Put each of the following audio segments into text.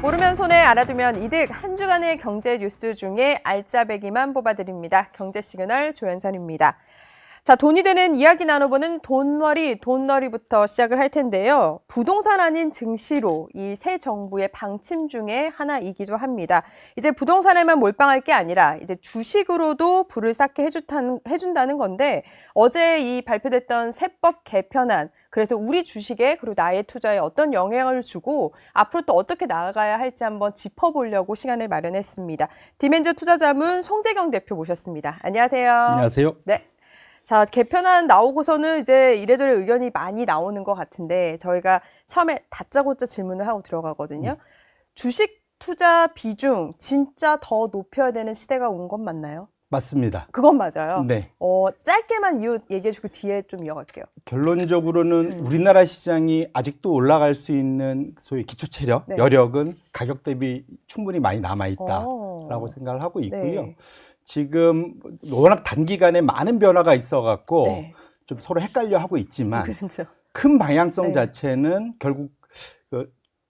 고르면 손해, 알아두면 이득. 한 주간의 경제 뉴스 중에 알짜배기만 뽑아드립니다. 경제시그널 조연찬입니다. 자, 돈이 되는 이야기 나눠보는 돈놀이부터 시작을 할 텐데요. 부동산 아닌 증시로 이 새 정부의 방침 중에 하나이기도 합니다. 이제 부동산에만 몰빵할 게 아니라 이제 주식으로도 불을 쌓게 해준다는 건데, 어제 이 발표됐던 세법 개편안, 그래서 우리 주식에 그리고 나의 투자에 어떤 영향을 주고 앞으로 또 어떻게 나아가야 할지 한번 짚어보려고 시간을 마련했습니다. 디멘저 투자자문 송재경 대표 모셨습니다. 안녕하세요. 안녕하세요. 네. 자, 개편안 나오고서는 이제 이래저래 의견이 많이 나오는 것 같은데 저희가 처음에 다짜고짜 질문을 하고 들어가거든요. 주식 투자 비중 진짜 더 높여야 되는 시대가 온 건 맞나요? 맞습니다. 그건 맞아요. 네. 짧게만 이유 얘기해주고 뒤에 좀 이어갈게요. 결론적으로는 우리나라 시장이 아직도 올라갈 수 있는 소위 기초체력, 네. 여력은 가격 대비 충분히 많이 남아있다라고 생각을 하고 있고요. 네. 지금 워낙 단기간에 많은 변화가 있어갖고 네. 좀 서로 헷갈려 하고 있지만 그렇죠. 큰 방향성 네. 자체는 결국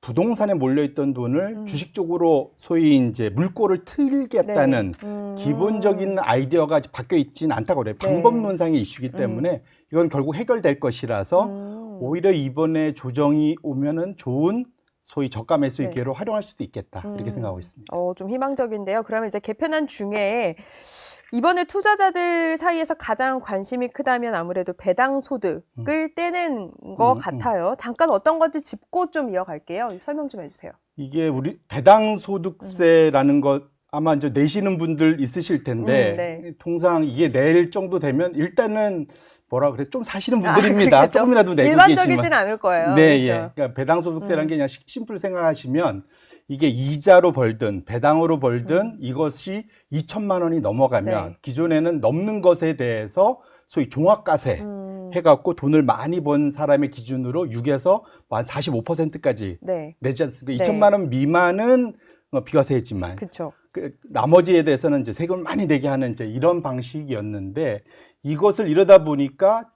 부동산에 몰려있던 돈을 주식 쪽으로 소위 이제 물꼬를 틀겠다는 기본적인 아이디어가 바뀌어 있지는 않다고 그래요. 방법론상의 이슈이기 때문에 이건 결국 해결될 것이라서 오히려 이번에 조정이 오면은 좋은 소위 저가 매수 기회로 활용할 수도 있겠다 이렇게 생각하고 있습니다. 좀 희망적인데요. 그러면 이제 개편안 중에 이번에 투자자들 사이에서 가장 관심이 크다면 아무래도 배당 소득을 떼는 것 같아요. 잠깐 어떤 건지 짚고 좀 이어갈게요. 설명 좀 해주세요. 이게 우리 배당 소득세라는 것 아마 이제 내시는 분들 있으실 텐데 네. 통상 이게 낼 정도 되면 일단은 뭐라 그래 좀 사시는 분들입니다. 그렇죠. 조금이라도 내고 일반적이진 계시면. 않을 거예요. 네, 그렇죠? 예. 그러니까 배당 소득세라는 게 그냥 심플 생각하시면 이게 이자로 벌든 배당으로 벌든 이것이 2천만 원이 넘어가면 기존에는 넘는 것에 대해서 소위 종합과세 해갖고 돈을 많이 번 사람의 기준으로 6에서 한 45%까지 내지 않습니까? 2천만 원 미만은 비과세지만 그렇죠. 나머지에 대해서는 이제 세금을 많이 내게 하는 이제 이런 방식이었는데 이것을 이러다 보니까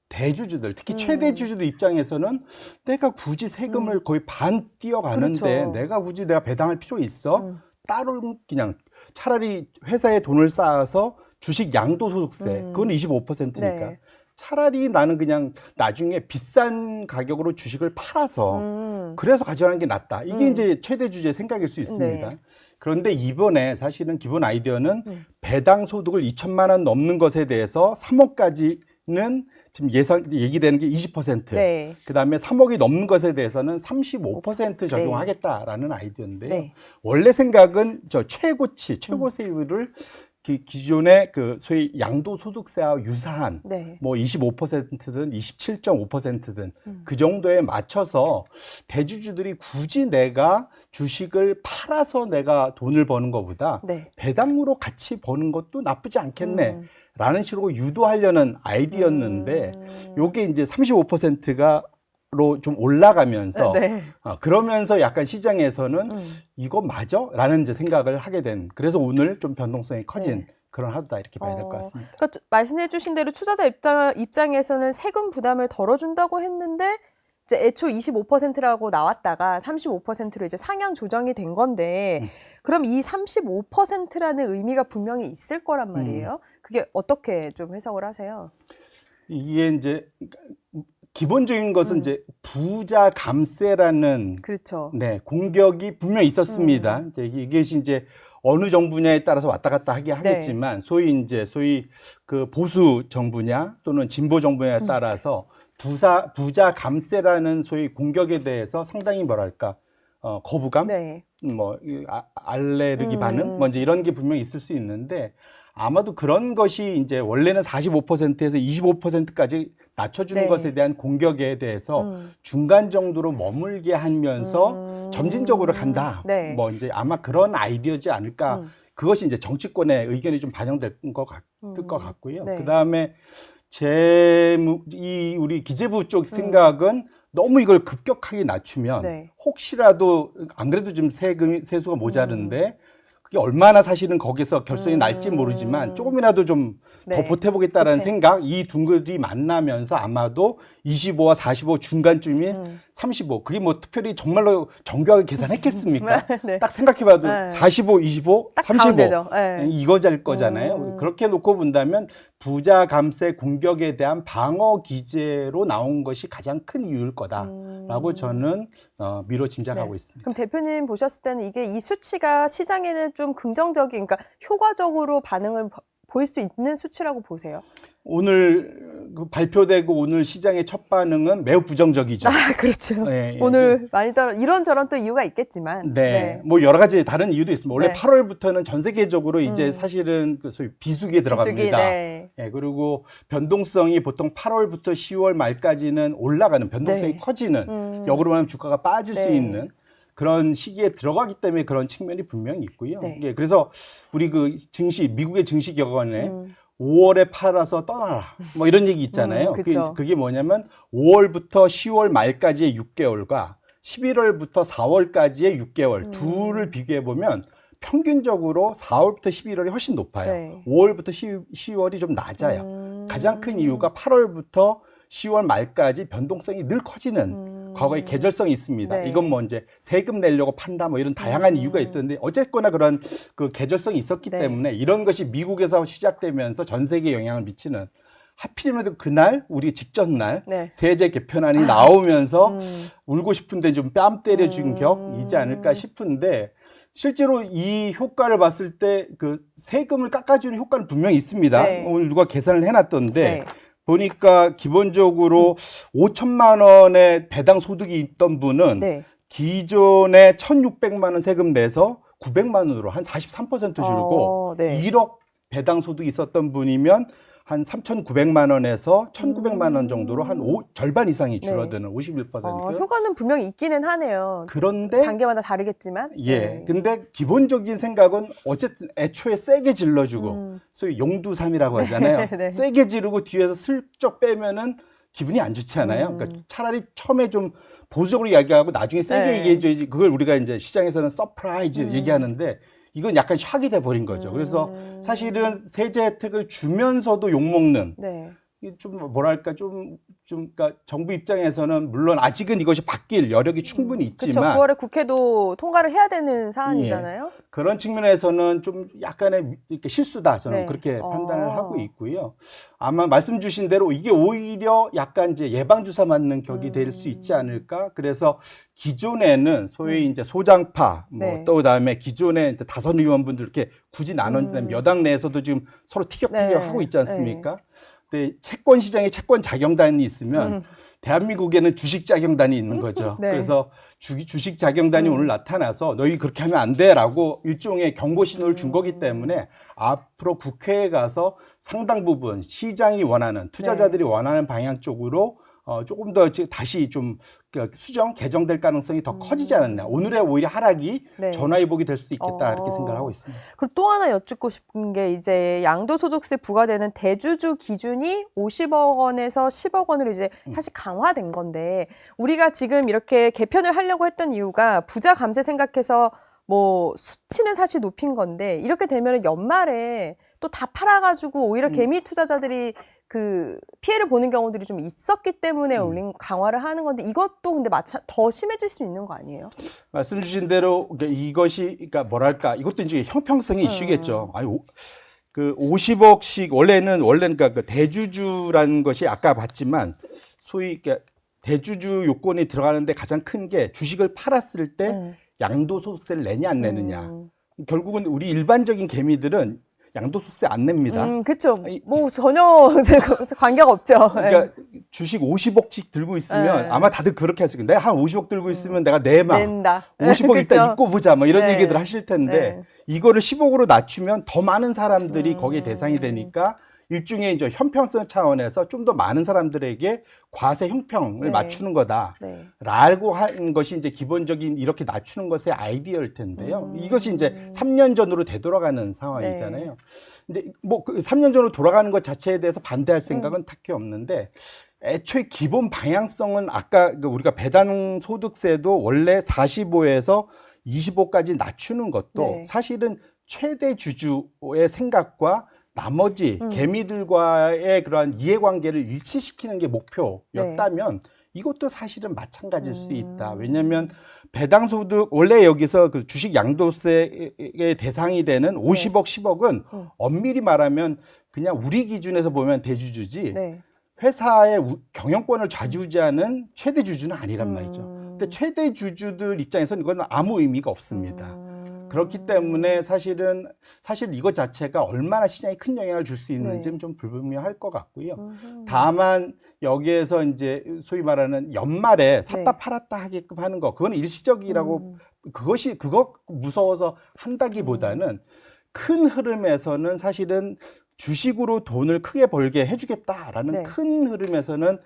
대주주들, 특히 최대주주들 입장에서는 내가 굳이 세금을 거의 반 띄어가는데 그렇죠. 내가 굳이 내가 배당할 필요 있어? 따로 그냥 차라리 회사에 돈을 쌓아서 주식 양도소득세, 그건 25%니까. 차라리 나는 그냥 나중에 비싼 가격으로 주식을 팔아서 그래서 가져가는 게 낫다. 이게 이제 최대 주주의 생각일 수 있습니다. 그런데 이번에 사실은 기본 아이디어는 배당 소득을 2천만 원 넘는 것에 대해서 3억까지는 지금 얘기되는 게 20%. 그다음에 3억이 넘는 것에 대해서는 35% 적용하겠다라는 아이디어인데요. 원래 생각은 저 최고치, 최고 세율을 기존의 그 소위 양도소득세와 유사한 뭐 25%든 27.5%든 그 정도에 맞춰서 대주주들이 굳이 내가 주식을 팔아서 내가 돈을 버는 것보다 배당으로 같이 버는 것도 나쁘지 않겠네 라는 식으로 유도하려는 아이디어였는데 요게 이제 35%가 로 좀 올라가면서 그러면서 약간 시장에서는 이거 맞아? 라는 이제 생각을 하게 된 그래서 오늘 좀 변동성이 커진 그런 하루다 이렇게 봐야 될 것 같습니다. 그러니까 말씀해 주신 대로 투자자 입장에서는 세금 부담을 덜어준다고 했는데 이제 애초 25%라고 나왔다가 35%로 이제 상향 조정이 된 건데 그럼 이 35%라는 의미가 분명히 있을 거란 말이에요. 그게 어떻게 좀 해석을 하세요? 이게 이제 기본적인 것은 이제 부자 감세라는 공격이 분명히 있었습니다. 이제 이것이 이제 어느 정부냐에 따라서 왔다 갔다 하겠지만 소위 그 보수 정부냐 또는 진보 정부냐에 따라서 부자 감세라는 소위 공격에 대해서 상당히 뭐랄까 거부감, 뭐 알레르기 반응, 뭐 이제 이런 게 분명히 있을 수 있는데. 아마도 그런 것이 이제 원래는 45%에서 25%까지 낮춰주는 것에 대한 공격에 대해서 중간 정도로 머물게 하면서 점진적으로 간다. 뭐 이제 아마 그런 아이디어지 않을까. 그것이 이제 정치권의 의견이 좀 반영될 것 같고요. 그 다음에 우리 기재부 쪽 생각은 너무 이걸 급격하게 낮추면 혹시라도 안 그래도 좀 세수가 모자른데 그게 얼마나 사실은 거기서 결손이 날지 모르지만 조금이라도 좀 더 보태보겠다라는 생각, 이 둥글이 만나면서 아마도 25와 45 중간쯤이 35. 그게 뭐 특별히 정말로 정교하게 계산했겠습니까? 네. 딱 생각해봐도 네. 45, 25, 딱 35. 가운데죠. 네. 이거일 거잖아요. 그렇게 놓고 본다면 부자 감세 공격에 대한 방어 기제로 나온 것이 가장 큰 이유일 거다라고 저는 미뤄 짐작하고 네. 있습니다. 그럼 대표님 보셨을 때는 이게 이 수치가 시장에는 좀 긍정적인, 그러니까 효과적으로 반응을 보일 수 있는 수치라고 보세요? 오늘 발표되고 오늘 시장의 첫 반응은 매우 부정적이죠. 아, 그렇죠. 네, 오늘 많이 이런저런 또 이유가 있겠지만. 네. 뭐 여러 가지 다른 이유도 있습니다. 원래 네. 8월부터는 전 세계적으로 이제 사실은 그 소위 비수기에 들어갑니다. 네. 네, 그리고 변동성이 보통 8월부터 10월 말까지는 올라가는 변동성이 네. 커지는 역으로 말하면 주가가 빠질 수 네. 있는 그런 시기에 들어가기 때문에 그런 측면이 분명히 있고요. 네. 예, 그래서 우리 그 증시 미국의 증시격언에 5월에 팔아서 떠나라. 뭐 이런 얘기 있잖아요. 그게 뭐냐면 5월부터 10월 말까지의 6개월과 11월부터 4월까지의 6개월 둘을 비교해 보면 평균적으로 4월부터 11월이 훨씬 높아요. 네. 5월부터 10월이 좀 낮아요. 가장 큰 이유가 8월부터 10월 말까지 변동성이 늘 커지는 과거의 계절성이 있습니다. 네. 이건 뭐 이제 세금 내려고 판다 뭐 이런 다양한 이유가 있던데 어쨌거나 그런 그 계절성이 있었기 네. 때문에 이런 것이 미국에서 시작되면서 전 세계에 영향을 미치는 하필이면 그날 우리 직전 날 네. 세제 개편안이 나오면서 울고 싶은데 좀 뺨 때려준 격이지 않을까 싶은데 실제로 이 효과를 봤을 때 그 세금을 깎아주는 효과는 분명히 있습니다. 네. 오늘 누가 계산을 해놨던데 네. 보니까 기본적으로 5천만 원의 배당 소득이 있던 분은 네. 기존에 1,600만 원 세금 내서 900만 원으로 한 43% 줄고 네. 1억 배당 소득이 있었던 분이면 한 3,900만 원에서 1,900만 원 정도로 한 절반 이상이 줄어드는 51%. 효과는 분명히 있기는 하네요. 그런데 단계마다 다르겠지만. 예. 네. 근데 기본적인 생각은 어쨌든 애초에 세게 질러주고 소위 용두삼이라고 하잖아요. 네. 세게 지르고 뒤에서 슬쩍 빼면은 기분이 안 좋잖아요. 그러니까 차라리 처음에 좀 보수적으로 이야기하고 나중에 세게 네. 얘기해줘야지. 그걸 우리가 이제 시장에서는 서프라이즈 얘기하는데 이건 약간 샥이 돼 버린 거죠. 그래서 사실은 세제 혜택을 주면서도 욕먹는 네. 좀 뭐랄까 그러니까 정부 입장에서는 물론 아직은 이것이 바뀔 여력이 충분히 그렇죠. 있지만 9월에 국회도 통과를 해야 되는 사안이잖아요. 그런 측면에서는 좀 약간의 이렇게 실수다 저는 네. 그렇게 판단을 하고 있고요. 아마 말씀 주신 대로 이게 오히려 약간 이제 예방 주사 맞는 격이 될 수 있지 않을까. 그래서 기존에는 소위 이제 소장파 네. 또 그다음에 기존에 다선 의원분들 이렇게 굳이 나눠진다면 여당 내에서도 지금 서로 티격태격하고 있지 않습니까? 근데 채권 시장에 채권 자경단이 있으면 대한민국에는 주식 자경단이 있는 거죠. 네. 그래서 주식 자경단이 오늘 나타나서 너희 그렇게 하면 안 돼라고 일종의 경고 신호를 준 거기 때문에 앞으로 국회에 가서 상당 부분 시장이 원하는 투자자들이 원하는 방향 쪽으로 조금 더 다시 좀 수정 개정될 가능성이 더 커지지 않았나. 오늘의 오히려 하락이 네. 전화위복이 될 수도 있겠다 이렇게 생각을 하고 있습니다. 그리고 또 하나 여쭙고 싶은 게 이제 양도소득세 부과되는 대주주 기준이 50억 원에서 10억 원으로 이제 사실 강화된 건데 우리가 지금 이렇게 개편을 하려고 했던 이유가 부자 감세 생각해서 뭐 수치는 사실 높인 건데 이렇게 되면 연말에 또 다 팔아가지고 오히려 개미 투자자들이 그 피해를 보는 경우들이 좀 있었기 때문에 올린 강화를 하는 건데 이것도 근데 더 심해질 수 있는 거 아니에요? 말씀 주신 대로 이것이 그러니까 뭐랄까 이것도 이제 형평성의 이슈겠죠. 아니 그 50억씩 원래는 그러니까 그 대주주라는 것이 아까 봤지만 소위 그러니까 대주주 요건이 들어가는데 가장 큰 게 주식을 팔았을 때 양도소득세를 내냐 안 내느냐. 결국은 우리 일반적인 개미들은 양도소득세 안 냅니다. 그렇죠. 뭐 전혀 관계가 없죠. 그러니까 주식 50억씩 들고 있으면 아마 다들 그렇게 하실 거예요. 내가 한 50억 들고 있으면 내가 낸다. 50억 일단 잊고 보자 뭐 이런 네. 얘기들 하실 텐데 이거를 10억으로 낮추면 더 많은 사람들이 거기에 대상이 되니까 일종의 이제 형평성 차원에서 좀 더 많은 사람들에게 과세 형평을 맞추는 거다라고 하는 것이 이제 기본적인 이렇게 낮추는 것의 아이디어일 텐데요. 이것이 이제 3년 전으로 되돌아가는 상황이잖아요. 근데 뭐 그 3년 전으로 돌아가는 것 자체에 대해서 반대할 생각은 딱히 없는데 애초에 기본 방향성은 아까 우리가 배당 소득세도 원래 45에서 25까지 낮추는 것도 사실은 최대 주주의 생각과 나머지 개미들과의 그러한 이해관계를 일치시키는 게 목표였다면 이것도 사실은 마찬가지일 수 있다. 왜냐하면 배당 소득 원래 여기서 그 주식 양도세의 대상이 되는 50억, 10억은 엄밀히 말하면 그냥 우리 기준에서 보면 대주주지 네. 회사의 경영권을 좌지우지하는 최대 주주는 아니란 말이죠. 근데 최대 주주들 입장에서는 이건 아무 의미가 없습니다. 그렇기 때문에 사실 이것 자체가 얼마나 시장에 큰 영향을 줄 수 있는지는 좀 불분명할 것 같고요. 다만 여기에서 이제 소위 말하는 연말에 샀다 팔았다 하게끔 하는 거, 그건 일시적이라고 그거 무서워서 한다기보다는 큰 흐름에서는 사실은 주식으로 돈을 크게 벌게 해주겠다라는 큰 흐름에서는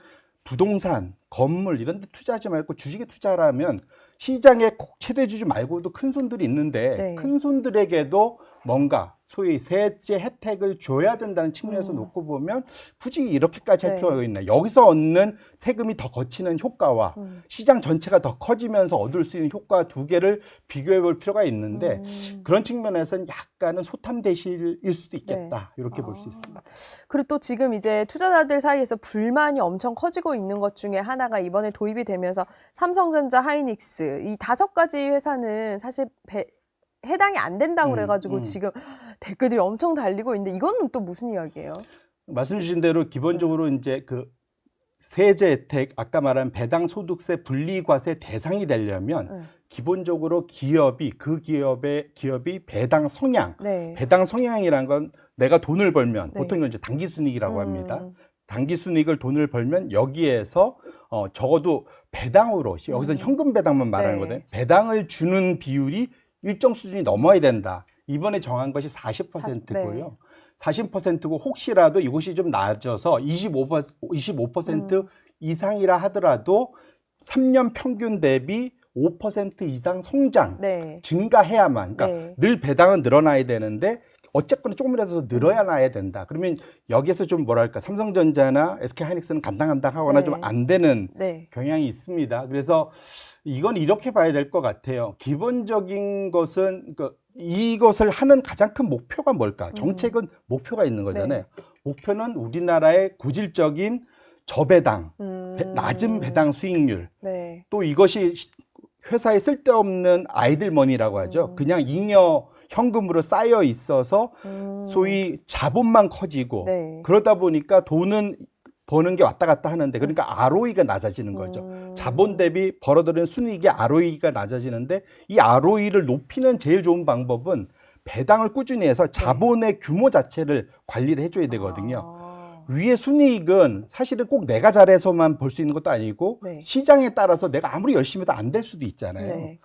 부동산, 건물 이런 데 투자하지 말고 주식에 투자하라면 시장의 최대 주주 말고도 큰 손들이 있는데 큰 손들에게도 뭔가 소위 세제 혜택을 줘야 된다는 측면에서 놓고 보면 굳이 이렇게까지 할 필요가 있나. 여기서 얻는 세금이 더 거치는 효과와 시장 전체가 더 커지면서 얻을 수 있는 효과 두 개를 비교해 볼 필요가 있는데 그런 측면에서는 약간은 소탐대실일 수도 있겠다. 이렇게 볼 수 있습니다. 그리고 또 지금 이제 투자자들 사이에서 불만이 엄청 커지고 있는 것 중에 하나가 이번에 도입이 되면서 삼성전자, 하이닉스 이 5가지 회사는 사실 해당이 안 된다고 그래가지고 지금 댓글들이 엄청 달리고 있는데 이거는 또 무슨 이야기예요? 말씀 주신 대로 기본적으로 이제 그 세제 혜택, 아까 말한 배당 소득세 분리과세 대상이 되려면 기본적으로 기업이 배당 성향, 배당 성향이란 건 내가 돈을 벌면 보통 이건 이제 당기순이익이라고 합니다. 당기순이익을 돈을 벌면 여기에서 적어도 배당으로 여기서는 현금 배당만 말하는 거거든요. 배당을 주는 비율이 일정 수준이 넘어야 된다. 이번에 정한 것이 40%고요. 40%고 혹시라도 이것이 좀 낮아서 25% 이상이라 하더라도 3년 평균 대비 5% 이상 성장, 증가해야만. 그러니까 늘 배당은 늘어나야 되는데 어쨌거나 조금이라도 더 늘어야 나야 된다. 그러면 여기에서 좀 뭐랄까 삼성전자나 SK하이닉스는 간당간당하거나 좀 안 되는 경향이 있습니다. 그래서 이건 이렇게 봐야 될 것 같아요. 기본적인 것은 이것을 하는 가장 큰 목표가 뭘까? 정책은 목표가 있는 거잖아요. 목표는 우리나라의 고질적인 저배당, 낮은 배당 수익률. 또 이것이 회사에 쓸데없는 아이들 머니라고 하죠. 그냥 잉여 현금으로 쌓여 있어서 소위 자본만 커지고 그러다 보니까 돈은 버는 게 왔다 갔다 하는데 그러니까 ROE가 낮아지는 거죠. 자본 대비 벌어들이는 순이익의 ROE가 낮아지는데 이 ROE를 높이는 제일 좋은 방법은 배당을 꾸준히 해서 자본의 규모 자체를 관리를 해줘야 되거든요. 위의 순이익은 사실은 꼭 내가 잘해서만 볼 수 있는 것도 아니고 시장에 따라서 내가 아무리 열심히 해도 안 될 수도 있잖아요.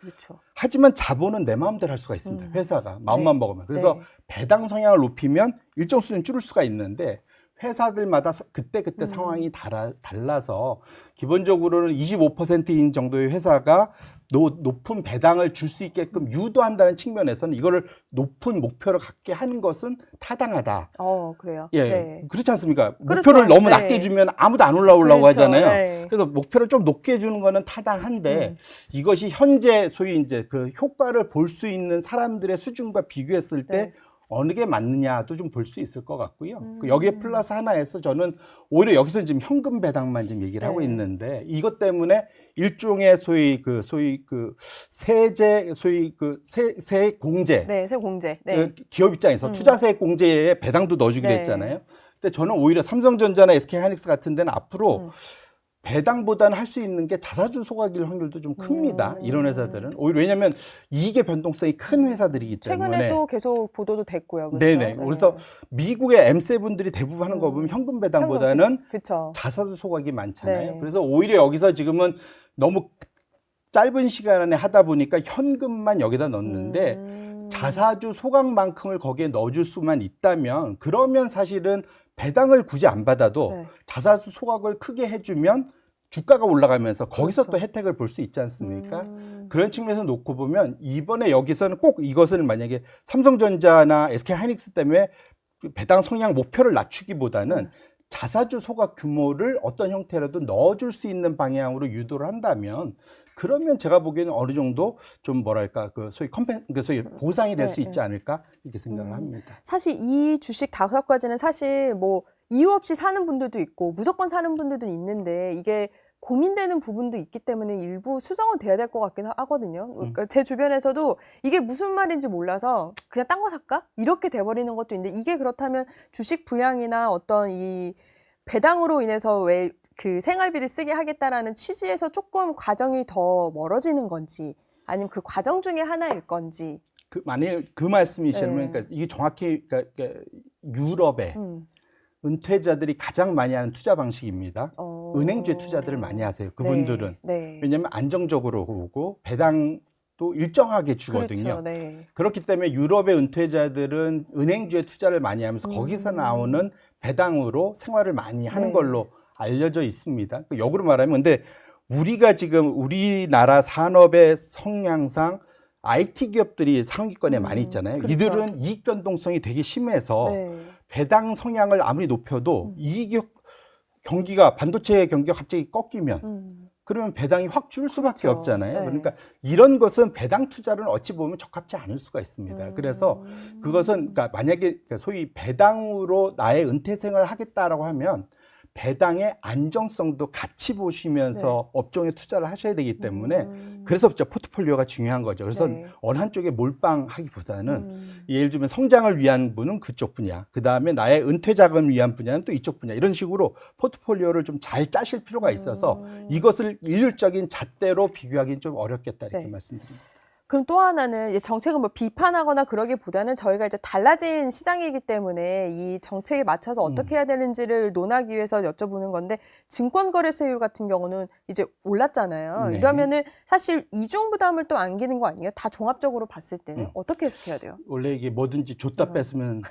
하지만 자본은 내 마음대로 할 수가 있습니다. 회사가 마음만 먹으면. 그래서 배당 성향을 높이면 일정 수준 줄일 수가 있는데 회사들마다 그때 상황이 달라서 기본적으로는 25%인 정도의 회사가 높은 배당을 줄 수 있게끔 유도한다는 측면에서는 이거를 높은 목표를 갖게 하는 것은 타당하다. 그래요? 그렇지 않습니까? 목표를 너무 낮게 주면 아무도 안 올라오려고 하잖아요. 그래서 목표를 좀 높게 주는 거는 타당한데 이것이 현재 소위 이제 그 효과를 볼 수 있는 사람들의 수준과 비교했을 때 어느 게 맞느냐도 좀 볼 수 있을 것 같고요. 여기에 플러스 하나에서 저는 오히려 여기서 지금 현금 배당만 지금 얘기를 하고 있는데 이것 때문에 일종의 소위 세제, 세공제. 세공제. 기업 입장에서 투자세액 공제에 배당도 넣어주기로 했잖아요. 근데 저는 오히려 삼성전자나 SK하이닉스 같은 데는 앞으로 배당보다는 할 수 있는 게 자사주 소각일 확률도 좀 큽니다. 이런 회사들은. 오히려 왜냐하면 이익의 변동성이 큰 회사들이기 때문에. 최근에도 계속 보도도 됐고요. 그렇죠? 네네. 그래서 미국의 M7들이 대부분 하는 거 보면 현금 배당보다는 자사주 소각이 많잖아요. 그래서 오히려 여기서 지금은 너무 짧은 시간 안에 하다 보니까 현금만 여기다 넣는데 자사주 소각만큼을 거기에 넣어줄 수만 있다면 그러면 사실은 배당을 굳이 안 받아도 자사주 소각을 크게 해주면 주가가 올라가면서 거기서 또 혜택을 볼 수 있지 않습니까? 그런 측면에서 놓고 보면 이번에 여기서는 꼭 이것을 만약에 삼성전자나 SK하이닉스 때문에 배당 성향 목표를 낮추기보다는 자사주 소각 규모를 어떤 형태라도 넣어줄 수 있는 방향으로 유도를 한다면 그러면 제가 보기에는 어느 정도 좀 뭐랄까 소위 보상이 될 수 있지 않을까 이렇게 생각을 합니다. 사실 이 주식 5가지는 사실 뭐 이유 없이 사는 분들도 있고 무조건 사는 분들도 있는데 이게 고민되는 부분도 있기 때문에 일부 수정은 돼야 될 것 같긴 하거든요. 그러니까 제 주변에서도 이게 무슨 말인지 몰라서 그냥 딴 거 살까? 이렇게 돼버리는 것도 있는데 이게 그렇다면 주식 부양이나 어떤 이 배당으로 인해서 왜 그 생활비를 쓰게 하겠다라는 취지에서 조금 과정이 더 멀어지는 건지 아니면 그 과정 중에 하나일 건지. 만일 그 말씀이시면 네. 그러니까 이게 정확히 그러니까 유럽의 은퇴자들이 가장 많이 하는 투자 방식입니다. 은행주에 투자들을 많이 하세요. 그분들은. 네. 네. 왜냐하면 안정적으로 오고 배당도 일정하게 주거든요. 그렇죠. 네. 그렇기 때문에 유럽의 은퇴자들은 은행주에 투자를 많이 하면서 거기서 나오는 배당으로 생활을 많이 하는 네. 걸로 알려져 있습니다. 역으로 말하면 근데 우리가 지금 우리나라 산업의 성향상 IT 기업들이 상위권에 많이 있잖아요. 그렇죠. 이들은 이익 변동성이 되게 심해서 네. 배당 성향을 아무리 높여도 경기가 반도체 경기가 갑자기 꺾이면 그러면 배당이 확 줄 수밖에 그렇죠. 없잖아요. 네. 그러니까 이런 것은 배당 투자를 어찌 보면 적합치 않을 수가 있습니다. 그래서 그것은 그러니까 만약에 소위 배당으로 나의 은퇴 생활을 하겠다라고 하면 배당의 안정성도 같이 보시면서 업종에 투자를 하셔야 되기 때문에 그래서 진짜 포트폴리오가 중요한 거죠. 그래서 네. 어느 한쪽에 몰빵하기보다는 예를 들면 성장을 위한 분은 그쪽 분야, 그 다음에 나의 은퇴 자금을 위한 분야는 또 이쪽 분야 이런 식으로 포트폴리오를 좀 잘 짜실 필요가 있어서 이것을 일률적인 잣대로 비교하기는 좀 어렵겠다 이렇게 네. 말씀드립니다. 그럼 또 하나는 이 정책을 뭐 비판하거나 그러기보다는 저희가 이제 달라진 시장이기 때문에 이 정책에 맞춰서 어떻게 해야 되는지를 논하기 위해서 여쭤보는 건데 증권거래세율 같은 경우는 이제 올랐잖아요. 네. 이러면은 사실 이중 부담을 또 안기는 거 아니에요? 다 종합적으로 봤을 때는 어떻게 해석해야 돼요? 원래 이게 뭐든지 줬다 뺐으면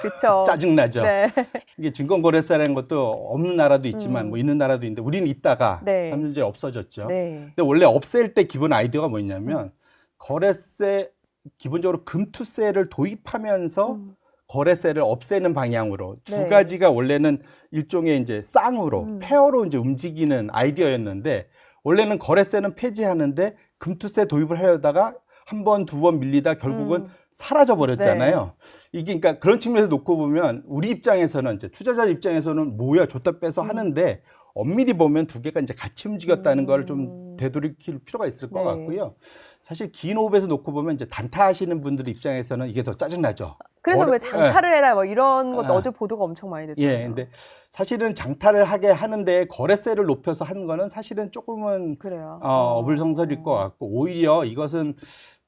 그렇죠. 짜증나죠. 네. 이게 증권거래세라는 것도 없는 나라도 있지만 뭐 있는 나라도 있는데 우리는 있다가 네. 3년 전에 없어졌죠. 네. 근데 원래 없앨 때 기본 아이디어가 뭐냐면 거래세 기본적으로 금투세를 도입하면서 거래세를 없애는 방향으로 두 네. 가지가 원래는 일종의 이제 쌍으로 페어로 이제 움직이는 아이디어였는데 원래는 거래세는 폐지하는데 금투세 도입을 하려다가 한 번, 두 번 밀리다 결국은 사라져 버렸잖아요. 이게 그러니까 그런 측면에서 놓고 보면 우리 입장에서는 이제 투자자 입장에서는 뭐야 줬다 빼서 하는데 엄밀히 보면 두 개가 이제 같이 움직였다는 걸 좀 되돌이킬 필요가 있을 것 네. 같고요. 사실 긴 호흡에서 놓고 보면 이제 단타하시는 분들 입장에서는 이게 더 짜증나죠. 그래서 왜 장타를 해라 뭐 이런 것도 아. 어제 보도가 엄청 많이 됐잖아요. 예, 근데 사실은 장타를 하게 하는데 거래세를 높여서 하는 거는 사실은 조금은 그래요. 어불성설일 것 같고 오히려 이것은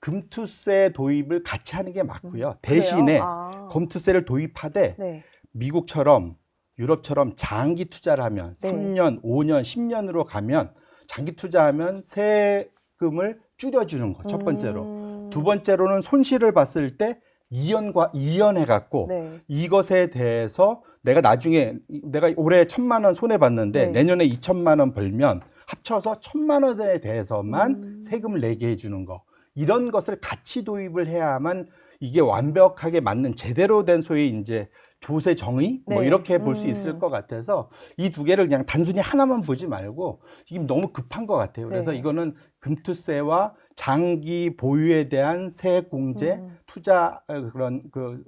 금투세 도입을 같이 하는 게 맞고요. 대신에 금투세를 도입하되 네. 미국처럼 유럽처럼 장기 투자를 하면 네. 3년, 5년, 10년으로 가면 장기 투자하면 세금을 줄여주는 거 첫 번째로. 두 번째로는 손실을 봤을 때 이연해갖고 네. 이것에 대해서 내가 나중에 내가 올해 1,000만 원 손해 봤는데 네. 내년에 2,000만 원 벌면 합쳐서 1,000만 원에 대해서만 세금을 내게 해주는 거. 이런 것을 같이 도입을 해야만 이게 완벽하게 맞는 제대로 된 소위 이제 조세 정의 뭐 네. 이렇게 볼 수 있을 것 같아서 이 두 개를 그냥 단순히 하나만 보지 말고 이게 너무 급한 것 같아요. 그래서 네. 이거는 금투세와 장기 보유에 대한 세액 공제, 투자 그런 그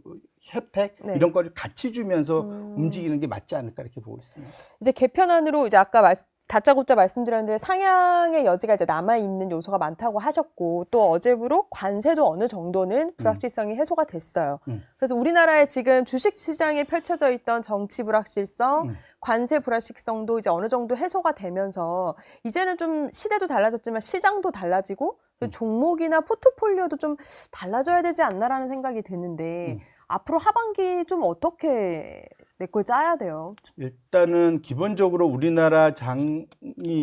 혜택 네. 이런 거를 같이 주면서 움직이는 게 맞지 않을까 이렇게 보고 있습니다. 이제 개편안으로 이제 아까 다짜고짜 말씀드렸는데 상향의 여지가 이제 남아있는 요소가 많다고 하셨고 또 어제부로 관세도 어느 정도는 불확실성이 해소가 됐어요. 그래서 우리나라에 지금 주식시장에 펼쳐져 있던 정치 불확실성, 관세 불확실성도 이제 어느 정도 해소가 되면서 이제는 좀 시대도 달라졌지만 시장도 달라지고 또 종목이나 포트폴리오도 좀 달라져야 되지 않나라는 생각이 드는데 앞으로 하반기 좀 어떻게 내 걸 짜야 돼요? 일단은 기본적으로 우리나라 장이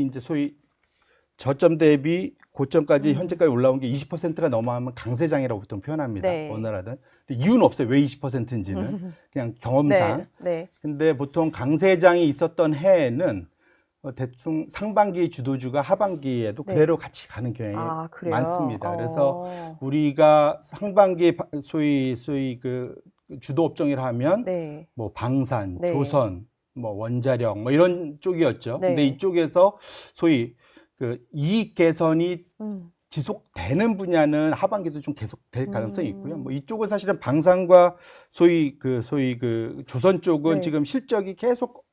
이제 소위 저점 대비 고점까지 현재까지 올라온 게 20%가 넘어가면 강세장이라고 보통 표현합니다. 네. 어느 나라든. 근데 이유는 없어요. 왜 20%인지는 그냥 경험상. 네. 네. 근데 보통 강세장이 있었던 해에는 대충 상반기 주도주가 하반기에도 네. 그대로 같이 가는 경향이 그래요? 많습니다. 그래서 우리가 상반기 소위 그 주도 업종이라 하면 네. 뭐 방산, 네. 조선, 뭐 원자력 뭐 이런 쪽이었죠. 네. 근데 이쪽에서 소위 그 이익 개선이 지속되는 분야는 하반기도 좀 계속될 가능성이 있고요. 뭐 이쪽은 사실은 방산과 소위 그 조선 쪽은 네. 지금 실적이 계속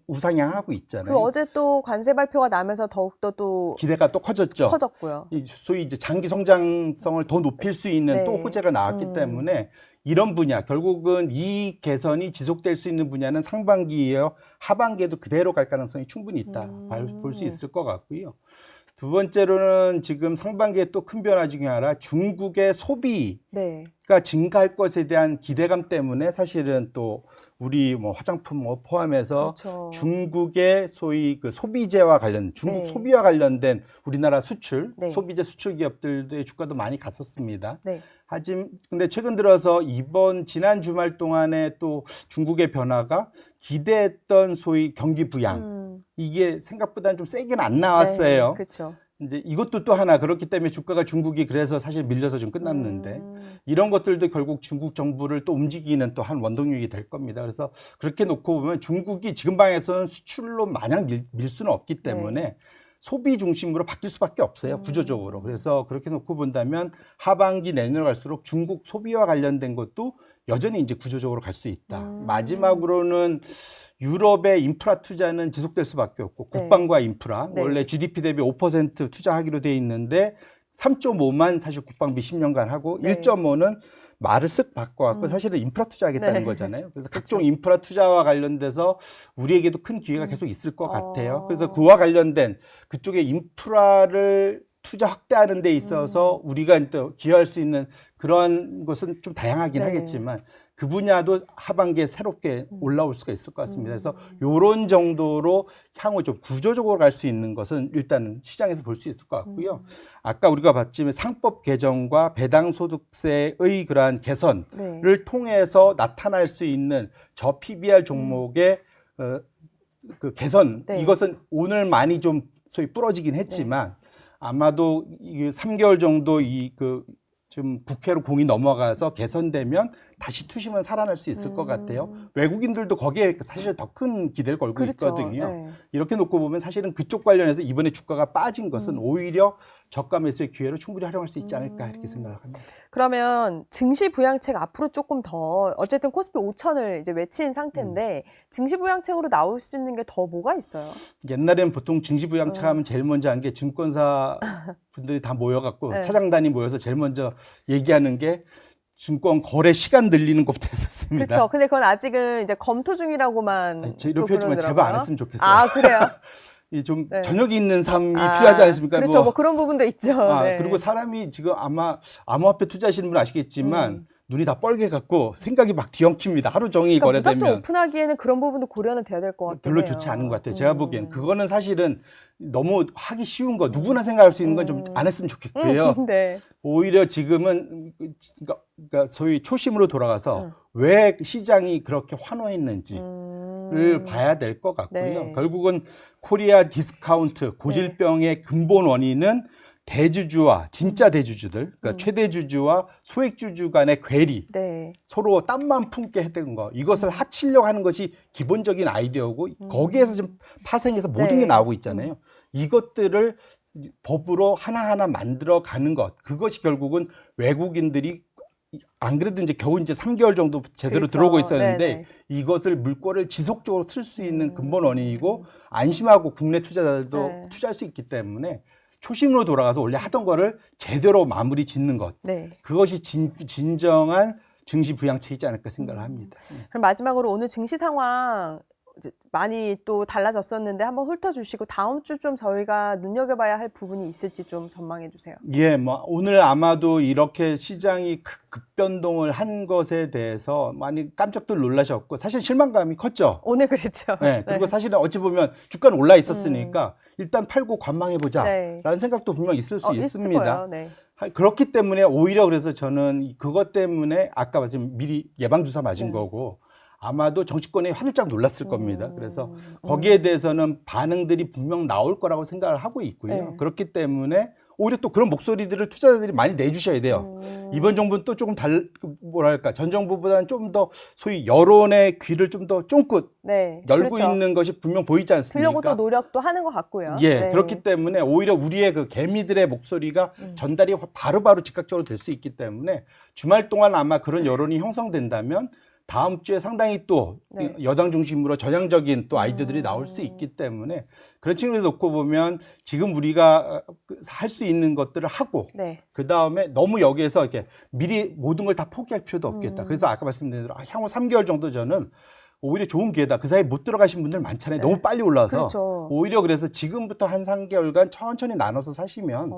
우상향하고 있잖아요. 그리고 어제 또 관세 발표가 나면서 더욱더 또 기대가 또 커졌죠. 커졌고요. 소위 이제 장기 성장성을 더 높일 수 있는 네. 또 호재가 나왔기 때문에 이런 분야, 결국은 이 개선이 지속될 수 있는 분야는 상반기에요. 하반기에도 그대로 갈 가능성이 충분히 있다. 볼 수 있을 것 같고요. 두 번째로는 지금 상반기에 또 큰 변화 중에 하나, 중국의 소비가 네. 증가할 것에 대한 기대감 때문에 사실은 또 우리 뭐 화장품 뭐 포함해서 그렇죠. 중국의 소위 그 소비재와 관련, 중국 네. 소비와 관련된 우리나라 수출, 네. 소비재 수출 기업들의 주가도 많이 갔었습니다. 네. 근데 최근 들어서 지난 주말 동안에 또 중국의 변화가 기대했던 소위 경기 부양, 이게 생각보다는 좀 세긴 안 나왔어요. 네. 그렇죠. 이제 이것도 또 하나, 그렇기 때문에 주가가 중국이 그래서 사실 밀려서 좀 끝났는데 이런 것들도 결국 중국 정부를 또 움직이는 또 한 원동력이 될 겁니다. 그래서 그렇게 놓고 보면 중국이 지금 방에서는 수출로 마냥 밀 수는 없기 때문에 네. 소비 중심으로 바뀔 수밖에 없어요, 구조적으로. 그래서 그렇게 놓고 본다면 하반기 내년으로 갈수록 중국 소비와 관련된 것도 여전히 이제 구조적으로 갈 수 있다. 마지막으로는 유럽의 인프라 투자는 지속될 수밖에 없고, 네. 국방과 인프라, 네. 원래 GDP 대비 5% 투자하기로 돼 있는데 3.5만 사실 국방비 10년간 하고 네. 1.5는 말을 쓱 바꿔갖고 사실은 인프라 투자하겠다는 네. 거잖아요. 그래서 그쵸. 각종 인프라 투자와 관련돼서 우리에게도 큰 기회가 계속 있을 것 어. 같아요. 그래서 그와 관련된 그쪽의 인프라를 투자 확대하는 데 있어서 우리가 또 기여할 수 있는 그런 것은 좀 다양하긴 네. 하겠지만 그 분야도 하반기에 새롭게 올라올 수가 있을 것 같습니다. 그래서 요런 정도로 향후 좀 구조적으로 갈 수 있는 것은 일단은 시장에서 볼 수 있을 것 같고요. 아까 우리가 봤지만 상법 개정과 배당소득세의 그러한 개선을 네. 통해서 나타날 수 있는 저 PBR 종목의 그 개선, 네. 이것은 오늘 많이 좀 소위 부러지긴 했지만 아마도 이 3개월 정도 좀 국회로 공이 넘어가서 개선되면 다시 투심은 살아날 수 있을 것 같아요. 외국인들도 거기에 사실 더 큰 기대를 걸고 그렇죠. 있거든요. 네. 이렇게 놓고 보면 사실은 그쪽 관련해서 이번에 주가가 빠진 것은 오히려 저가 매수의 기회로 충분히 활용할 수 있지 않을까 이렇게 생각을 합니다. 그러면 증시 부양책 앞으로 조금 더 어쨌든 코스피 5천을 이제 외친 상태인데 증시 부양책으로 나올 수 있는 게 더 뭐가 있어요? 옛날에는 보통 증시부양차 하면 제일 먼저 한 게 증권사 분들이 다 모여갖고 네. 사장단이 모여서 제일 먼저 얘기하는 게 증권 거래 시간 늘리는 것부터 했었습니다. 그렇죠. 근데 그건 아직은 이제 검토 중이라고만 아니, 또 이렇게 했지만 제발 안 했으면 좋겠어요. 아, 그래요? 이 좀 네. 저녁이 있는 삶이 필요하지 않습니까? 그렇죠. 뭐 그런 부분도 있죠. 네. 그리고 사람이 지금 아마 암호화폐 투자하시는 분 아시겠지만 눈이 다 뻘게 갖고 생각이 막 뒤엉킵니다. 하루 종일 그러니까 무작정 거래되면. 오픈하기에는 그런 부분도 고려는 돼야 될 것 같아요. 별로 좋지 않은 것 같아요. 제가 보기엔 그거는 사실은 너무 하기 쉬운 거, 누구나 생각할 수 있는 건 좀 안 했으면 좋겠고요. 네. 오히려 지금은 그러니까 소위 초심으로 돌아가서 왜 시장이 그렇게 환호했는지를 봐야 될 것 같고요. 네. 결국은 코리아 디스카운트 고질병의 근본 원인은 대주주와 진짜 대주주들, 그러니까 최대주주와 소액주주 간의 괴리, 네. 서로 땀만 품게 했던 거, 이것을 합치려고 하는 것이 기본적인 아이디어고 거기에서 좀 파생해서 모든 네. 게 나오고 있잖아요. 이것들을 법으로 하나하나 만들어 가는 것, 그것이 결국은 외국인들이 안 그래도 이제 겨우 이제 3개월 정도 제대로 그렇죠. 들어오고 있었는데 네네. 이것을 물꼬를 지속적으로 틀 수 있는 근본 원인이고 안심하고 국내 투자자들도 네. 투자할 수 있기 때문에 초심으로 돌아가서 원래 하던 거를 제대로 마무리 짓는 것, 네. 그것이 진정한 증시 부양책이지 않을까 생각을 합니다. 그럼 마지막으로 오늘 증시 상황 이제 많이 또 달라졌었는데 한번 훑어주시고 다음 주 좀 저희가 눈여겨봐야 할 부분이 있을지 좀 전망해 주세요. 예, 뭐 오늘 아마도 이렇게 시장이 급변동을 한 것에 대해서 많이 깜짝들 놀라셨고 사실 실망감이 컸죠. 오늘 그렇죠. 네, 그리고 사실은 어찌 보면 주가는 올라 있었으니까 일단 팔고 관망해 보자라는 네. 생각도 분명 있을 수 있을 있습니다. 거예요. 네. 그렇기 때문에 오히려 그래서 저는 그것 때문에 아까 말씀 미리 예방 주사 맞은 네. 거고 아마도 정치권이 화들짝 놀랐을 겁니다. 그래서 거기에 대해서는 반응들이 분명 나올 거라고 생각을 하고 있고요. 네. 그렇기 때문에 오히려 또 그런 목소리들을 투자자들이 많이 내주셔야 돼요. 이번 정부는 또 조금 뭐랄까 전 정부보다는 좀 더 소위 여론의 귀를 좀 더 쫑긋 네. 열고 그렇죠. 있는 것이 분명 보이지 않습니까? 들려고 또 노력도 하는 것 같고요. 예, 네. 그렇기 때문에 오히려 우리의 그 개미들의 목소리가 전달이 바로바로 즉각적으로 될 수 있기 때문에 주말 동안 아마 그런 여론이 형성된다면 다음 주에 상당히 또 네. 여당 중심으로 전향적인 또 아이디어들이 나올 수 있기 때문에 그런 측면에서 놓고 보면 지금 우리가 할 수 있는 것들을 하고 네. 그 다음에 너무 여기에서 이렇게 미리 모든 걸 다 포기할 필요도 없겠다. 그래서 아까 말씀드린 대로 향후 3개월 정도 저는 오히려 좋은 기회다. 그 사이에 못 들어가신 분들 많잖아요. 네. 너무 빨리 올라서. 그렇죠. 오히려 그래서 지금부터 한 3개월간 천천히 나눠서 사시면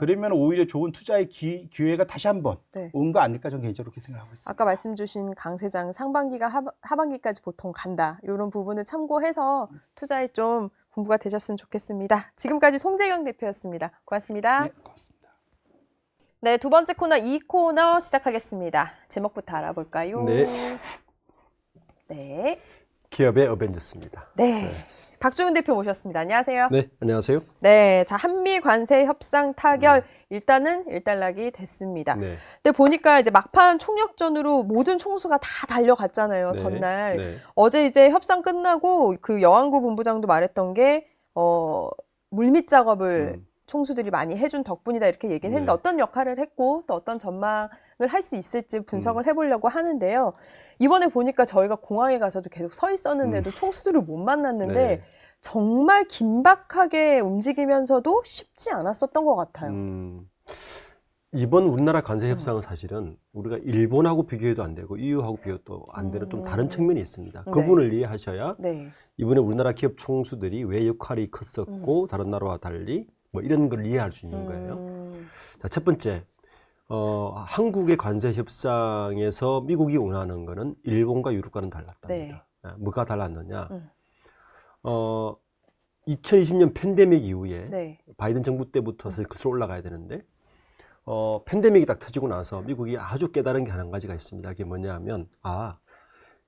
그러면 오히려 좋은 투자의 기회가 다시 한번 네. 온 거 아닐까 저는 개인적으로 그렇게 생각하고 있습니다. 아까 말씀 주신 강 세장 상반기가 하반기까지 보통 간다. 이런 부분을 참고해서 투자에 좀 공부가 되셨으면 좋겠습니다. 지금까지 송재경 대표였습니다. 고맙습니다. 네, 고맙습니다. 네, 두 번째 코너 이 코너 시작하겠습니다. 제목부터 알아볼까요? 네. 네. 기업의 어벤져스입니다. 네. 박주근 대표 모셨습니다. 안녕하세요. 네, 안녕하세요. 네, 자 한미 관세 협상 타결 일단은 일단락이 됐습니다. 네. 근데 보니까 이제 막판 총력전으로 모든 총수가 다 달려갔잖아요. 네. 전날. 네. 어제 이제 협상 끝나고 그 여왕구 본부장도 말했던 게 물밑 작업을 총수들이 많이 해준 덕분이다 이렇게 얘기는 했는데 네. 어떤 역할을 했고 또 어떤 전망을 할 수 있을지 분석을 해보려고 하는데요. 이번에 보니까 저희가 공항에 가서도 계속 서 있었는데도 총수들을 못 만났는데 네. 정말 긴박하게 움직이면서도 쉽지 않았었던 것 같아요. 이번 우리나라 관세 협상은 사실은 우리가 일본하고 비교해도 안 되고 EU하고 비교도 안 되는 좀 다른 측면이 있습니다. 네. 그 부분을 이해하셔야 네. 이번에 우리나라 기업 총수들이 왜 역할이 컸었고 다른 나라와 달리 뭐 이런 걸 이해할 수 있는 거예요. 자, 첫 번째, 한국의 관세 협상에서 미국이 원하는 거는 일본과 유럽과는 달랐답니다. 뭐가 달랐느냐? 2020년 팬데믹 이후에 네. 바이든 정부 때부터 사실 그스로 올라가야 되는데 팬데믹이 딱 터지고 나서 미국이 아주 깨달은 게 한 가지가 있습니다. 그게 뭐냐 하면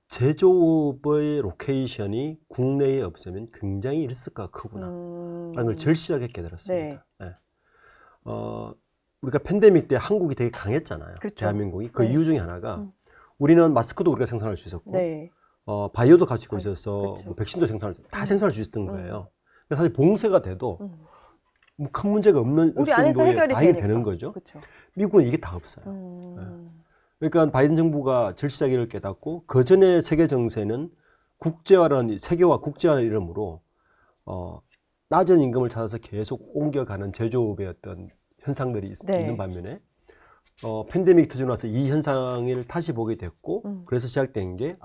제조업의 로케이션이 국내에 없으면 굉장히 리스크가 크구나 라는 걸 절실하게 깨달았습니다. 네. 우리가 팬데믹 때 한국이 되게 강했잖아요. 그렇죠. 대한민국이. 그 네. 이유 중에 하나가 우리는 마스크도 우리가 생산할 수 있었고 네. 바이오도 가지고 있어서 그렇죠. 뭐 백신도 다 생산할 수 있었던 거예요. 근데 사실 봉쇄가 돼도 뭐 큰 문제가 없을 우리 안에서 정도의 해결이 아예 되니까. 되는 거죠. 그렇죠. 미국은 이게 다 없어요. 그러니까 바이든 정부가 절실하기를 깨닫고 그 전에 세계 정세는 세계화 국제화라는 이름으로 낮은 임금을 찾아서 계속 옮겨가는 제조업의 어떤 현상들이 네. 있는 반면에 팬데믹 터지고 나서 이 현상을 다시 보게 됐고 그래서 시작된 게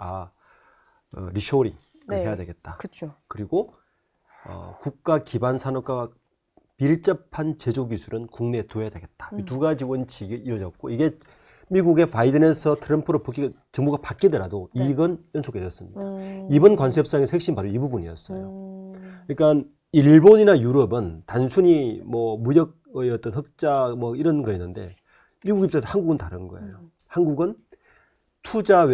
리쇼링을 네. 해야 되겠다. 그렇죠. 그리고 국가 기반 산업과 밀접한 제조 기술은 국내에 두어야 되겠다. 이 두 가지 원칙이 이어졌고 이게 미국의 바이든에서 트럼프로 정부가 바뀌더라도 네. 이건 연속해졌습니다. 이번 관세 협상의 핵심 바로 이 부분이었어요. 그러니까 일본이나 유럽은 단순히 뭐 무역의 어떤 흑자 뭐 이런 거였는데 미국 입장에서 한국은 다른 거예요. 한국은 투자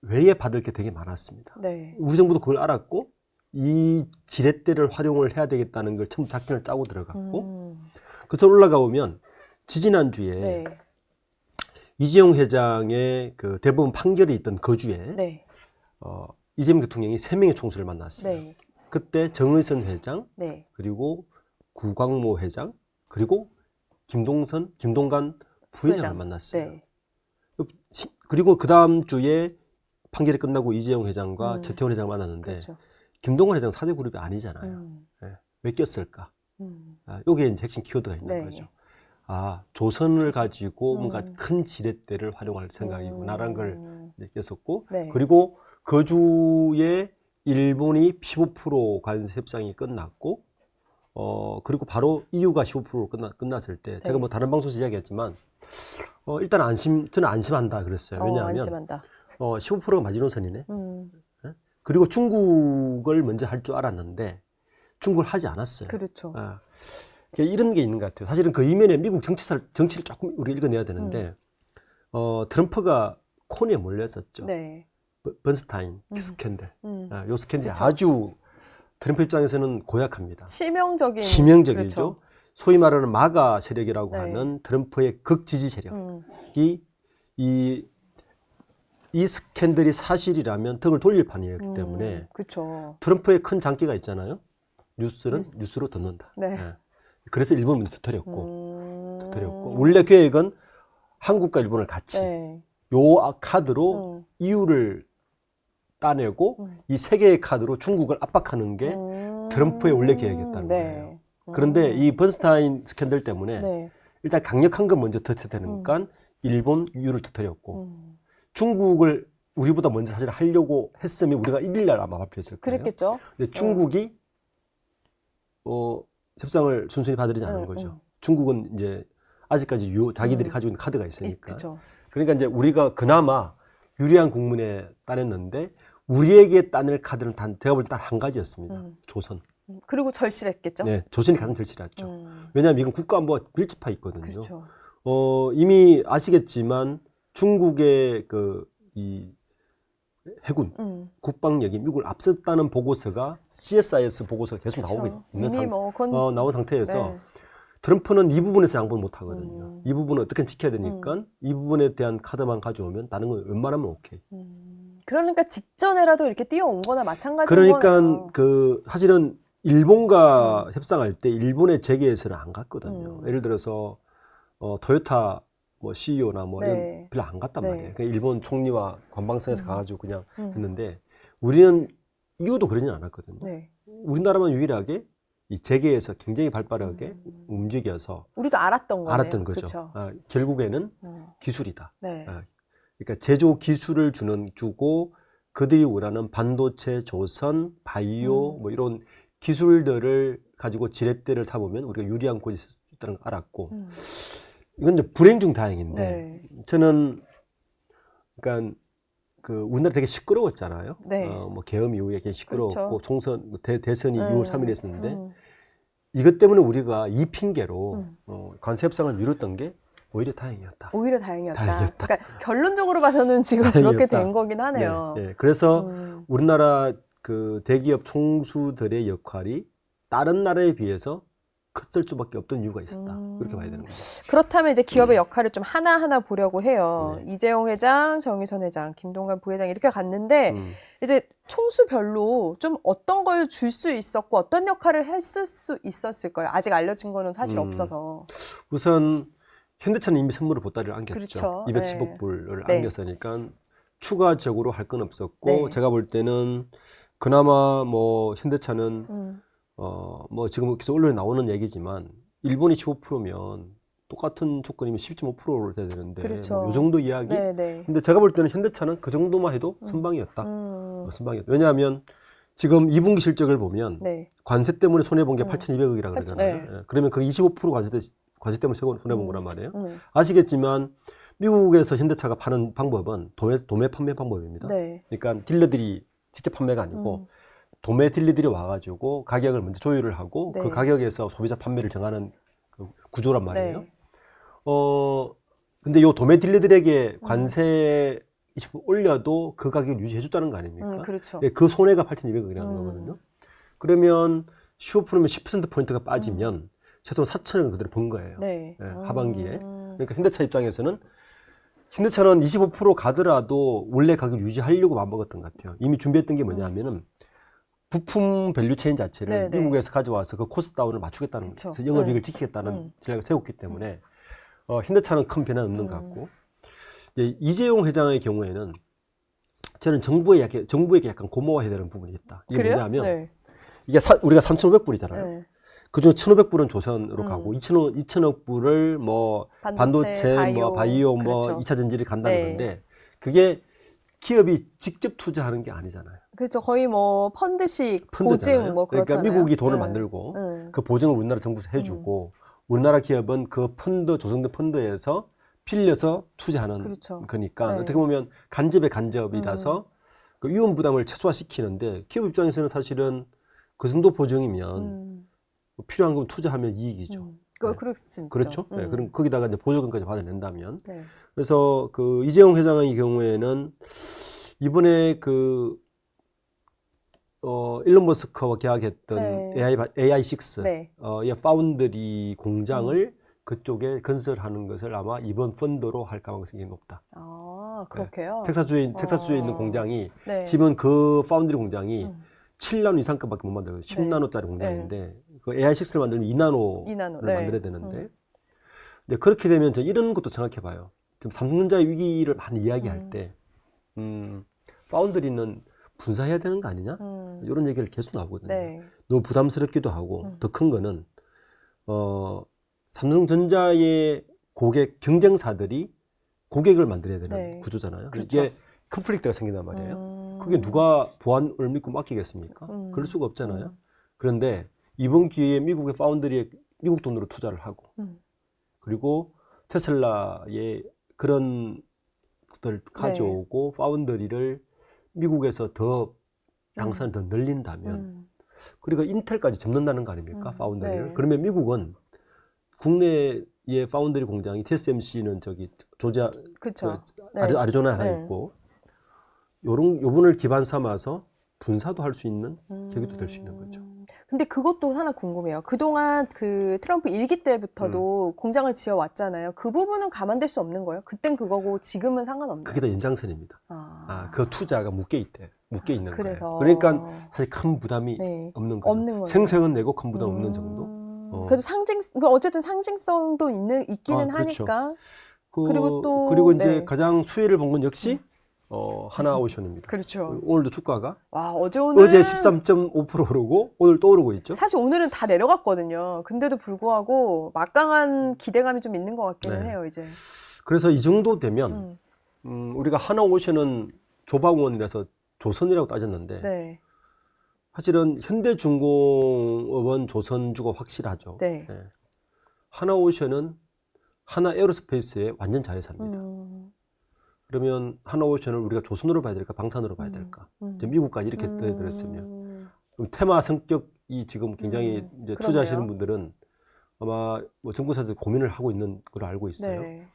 외에 받을 게 되게 많았습니다. 네. 우리 정부도 그걸 알았고 이 지렛대를 활용을 해야 되겠다는 걸 처음 작전을 짜고 들어갔고 그래서 올라가 보면 지지난주에 네. 이재용 회장의 그 대법원 판결이 있던 그 주에 네. 이재명 대통령이 3명의 총수를 만났어요. 네. 그때 정의선 회장, 네. 그리고 구광모 회장, 그리고 김동관 부회장을 만났어요. 네. 그리고 그 다음 주에 판결이 끝나고 이재용 회장과 최태원 회장을 만났는데 그렇죠. 김동관 회장 4대 그룹이 아니잖아요. 왜 꼈을까? 여기에 이제 핵심 키워드가 있는 네. 거죠. 조선을 가지고 뭔가 큰 지렛대를 활용할 생각이구나라는 걸 느꼈었고, 네. 그리고 그 주에 일본이 15% 관세 협상이 끝났고, 그리고 바로 EU가 15%로 끝났을 때, 제가 뭐 다른 방송에서 이야기했지만, 일단 저는 안심한다 그랬어요. 왜냐하면, 안심한다. 15%가 마지노선이네. 그리고 중국을 먼저 할 줄 알았는데, 중국을 하지 않았어요. 그렇죠. 이런 게 있는 것 같아요. 사실은 그 이면에 미국 정치를 조금 우리가 읽어내야 되는데, 트럼프가 코너에 몰렸었죠. 네. 번스타인 스캔들. 요 스캔들이 아주 트럼프 입장에서는 고약합니다. 치명적이죠. 그렇죠. 소위 말하는 마가 세력이라고 네. 하는 트럼프의 극지지 세력이 이 스캔들이 사실이라면 등을 돌릴 판이었기 때문에 그렇죠. 트럼프의 큰 장기가 있잖아요. 뉴스로 듣는다. 네. 그래서 일본은 터뜨렸고 원래 계획은 한국과 일본을 같이 요 카드로 이유를 따내고 이 세 개의 카드로 중국을 압박하는 게 트럼프의 원래 계획이었다는 거예요. 그런데 이 번스타인 스캔들 때문에 일단 강력한 건 먼저 터뜨리니까 일본 이유를 터뜨렸고 중국을 우리보다 먼저 사실 하려고 했으면 우리가 1일 아마 발표했을 거예요. 그랬겠죠. 근데 중국이 협상을 순순히 받아들이지 않은 거죠. 중국은 이제 아직까지 자기들이 가지고 있는 카드가 있으니까. 그쵸. 그러니까 이제 우리가 그나마 유리한 국면에 따냈는데 우리에게 따낼 카드는 제가 볼 때 단 한 가지였습니다. 조선. 그리고 절실했겠죠. 네, 조선이 가장 절실했죠. 왜냐하면 이건 국가안보가 밀집해 있거든요. 그렇죠. 이미 아시겠지만 중국의 이 해군, 국방력이 미국을 앞섰다는 보고서가 CSIS 보고서가 계속 그쵸. 나오고 있는 이미 나온 상태에서 네. 트럼프는 이 부분에서 양보를 못 하거든요. 이 부분을 어떻게 지켜야 되니까 이 부분에 대한 카드만 가져오면 다른 건 웬만하면 오케이. 그러니까 직전에라도 이렇게 뛰어온 거나 마찬가지인 그러니까 거네요. 사실은 일본과 협상할 때 일본의 재계에서는 안 갔거든요. 예를 들어서 토요타 CEO나 네. 이런 별로 안 갔단 네. 말이에요. 그냥 일본 총리와 관방성에서 가가지고 그냥 했는데 우리는 이유도 그러진 않았거든요. 네. 우리나라만 유일하게 이 재계에서 굉장히 발빠르게 움직여서 우리도 알았던 거네요. 알았던 거죠. 그쵸. 결국에는 기술이다. 네. 그러니까 제조 기술을 주고 그들이 원하는 반도체, 조선, 바이오 이런 기술들을 가지고 지렛대를 삼으면 우리가 유리한 곳이 있다는 걸 알았고 이건 이제 불행 중 다행인데 네. 저는 그러니까 우리나라 되게 시끄러웠잖아요. 네. 계엄 이후에 되게 시끄러웠고 그렇죠. 총선 대선이 6월 3일에 했었는데 이것 이것 때문에 우리가 이 핑계로 관세 협상을 미뤘던 게 오히려 다행이었다. 오히려 다행이었다. 다행이었다. 그러니까 결론적으로 봐서는 지금 그렇게 된 거긴 하네요. 네. 그래서 우리나라 대기업 총수들의 역할이 다른 나라에 비해서 컸을 수밖에 없던 이유가 있었다. 그렇게 봐야 되는 거죠. 그렇다면 이제 기업의 역할을 좀 하나하나 보려고 해요. 네. 이재용 회장, 정의선 회장, 김동관 부회장 이렇게 갔는데 이제 총수별로 좀 어떤 걸 줄 수 있었고 어떤 역할을 했을 수 있었을까요? 아직 알려진 거는 사실 없어서. 우선 현대차는 이미 선물을 보따리를 안겼죠. 그렇죠. 210억 불을 네. 안겼으니까 추가적으로 할 건 없었고 네. 제가 볼 때는 그나마 현대차는 지금 계속 언론에 나오는 얘기지만 일본이 15%면 똑같은 조건이면 12.5%를 돼야 되는데 그렇죠. 이 정도 이야기. 네. 근데 제가 볼 때는 현대차는 그 정도만 해도 선방이었다. 선방이었다. 왜냐하면 지금 2분기 실적을 보면 네. 관세 때문에 손해 본 게 8,200억이라 그러잖아요. 네. 예. 그러면 그 25% 관세 때문에 손해 본 거란 말이에요. 아시겠지만 미국에서 현대차가 파는 방법은 도매 판매 방법입니다. 네. 그러니까 딜러들이 직접 판매가 아니고 도매 딜러들이 와가지고 가격을 먼저 조율을 하고 네. 그 가격에서 소비자 판매를 정하는 그 구조란 말이에요. 네. 근데 요 도매 딜러들에게 관세 20% 올려도 그 가격을 유지해줬다는 거 아닙니까? 그렇죠. 그 손해가 8,200억이라는 거거든요. 그러면 15%면 10%포인트가 빠지면 최소한 4천억은 그대로 번 거예요. 네. 예, 하반기에. 그러니까 현대차 입장에서는 현대차는 25% 가더라도 원래 가격을 유지하려고 마음먹었던 것 같아요. 이미 준비했던 게 뭐냐면은 부품 밸류 체인 자체를 네. 미국에서 가져와서 그 코스트 다운을 맞추겠다는, 그렇죠. 그래서 영업이익을 지키겠다는 전략을 세웠기 때문에 현대차는 큰 변화는 없는 것 같고 이재용 회장의 경우에는 저는 정부에게 약간 고마워해야 되는 부분이 있다. 이게 그래요? 뭐냐면 네. 이게 우리가 3,500불이잖아요. 네. 그중에 1,500불은 조선으로 가고 2,000억 불을 반도체, 바이오, 그렇죠. 2차 전지를 간다는 네. 건데 그게 기업이 직접 투자하는 게 아니잖아요. 그렇죠. 거의 펀드잖아요. 펀드식 보증 그렇잖아요. 그러니까 미국이 돈을 만들고 그 보증을 우리나라 정부에서 해주고 우리나라 기업은 그 조성된 펀드에서 빌려서 투자하는 그렇죠. 거니까 네. 어떻게 보면 간접의 간접이라서 그 위험 부담을 최소화시키는데 기업 입장에서는 사실은 그 정도 보증이면 필요한 건 투자하면 이익이죠. 네. 그럴 수 있죠. 그렇죠. 네. 그럼 거기다가 이제 보조금까지 받아낸다면. 네. 그래서 이재용 회장의 경우에는 이번에 일론 머스크와 계약했던 네. AI6 네. 이 파운드리 공장을 그쪽에 건설하는 것을 아마 이번 펀드로 할 가능성이 높다. 아, 그렇게요? 텍사스주에 있는 공장이 네. 지금 그 파운드리 공장이 7나노 이상급밖에 못 만들어요. 10나노짜리 공장인데 그 AI6를 만들면 2나노를 네. 만들어야 되는데 근데 그렇게 되면 이런 것도 생각해봐요. 좀 삼성전자의 위기를 많이 이야기할 때 파운드리는 분사해야 되는 거 아니냐? 이런 얘기를 계속 나오거든요. 네. 너무 부담스럽기도 하고 더 큰 거는 삼성전자의 고객 경쟁사들이 고객을 만들어야 되는 네. 구조잖아요. 그렇죠. 이게 컨플릭트가 생긴단 말이에요. 그게 누가 보안을 믿고 맡기겠습니까? 그럴 수가 없잖아요. 그런데 이번 기회에 미국의 파운드리에 미국 돈으로 투자를 하고 그리고 테슬라의 그런 것들을 가져오고 파운드리를 미국에서 더 양산을 더 늘린다면 그리고 인텔까지 접는다는 거 아닙니까? 파운드리를. 네. 그러면 미국은 국내의 파운드리 공장이 TSMC는 저기 조지아 그렇죠. 네. 아리조나에 하나 네. 있고 요번을 기반 삼아서 분사도 할 수 있는 계기도 될 수 있는 거죠. 근데 그것도 하나 궁금해요. 그동안 그 트럼프 일기 때부터도 공장을 지어 왔잖아요. 그 부분은 감안될 수 없는 거예요? 그땐 그거고 지금은 상관없나요? 그게 다 연장선입니다. 그 투자가 묶여 있는 그래서. 거예요. 그러니까 사실 큰 부담이 네. 없는 거죠. 없는 거죠. 생색은 내고 큰 부담 없는 정도. 그래도 어쨌든 상징성도 있기는 그렇죠. 하니까. 그리고 이제 네. 가장 수혜를 본 건 역시 하나오션입니다. 그렇죠. 오늘도 주가가 와, 어제 오늘은 13.5% 오르고 오늘 또 오르고 있죠. 사실 오늘은 다 내려갔거든요. 근데도 불구하고 막강한 기대감이 좀 있는 것 같기는 네. 해요, 이제. 그래서 이 정도 되면 우리가 하나오션은 조방원이라서 조선이라고 따졌는데 네. 사실은 현대중공업은 조선주가 확실하죠. 네. 네. 하나오션은 하나에어로스페이스의 완전 자회사입니다. 그러면 하나오션을 우리가 조선으로 봐야 될까 방산으로 봐야 될까? 이제 미국까지 이렇게 떠들었으면 테마 성격이 지금 굉장히 이제 그러네요. 투자하시는 분들은 아마 뭐 정부사들 고민을 하고 있는 걸로 알고 있어요. 네.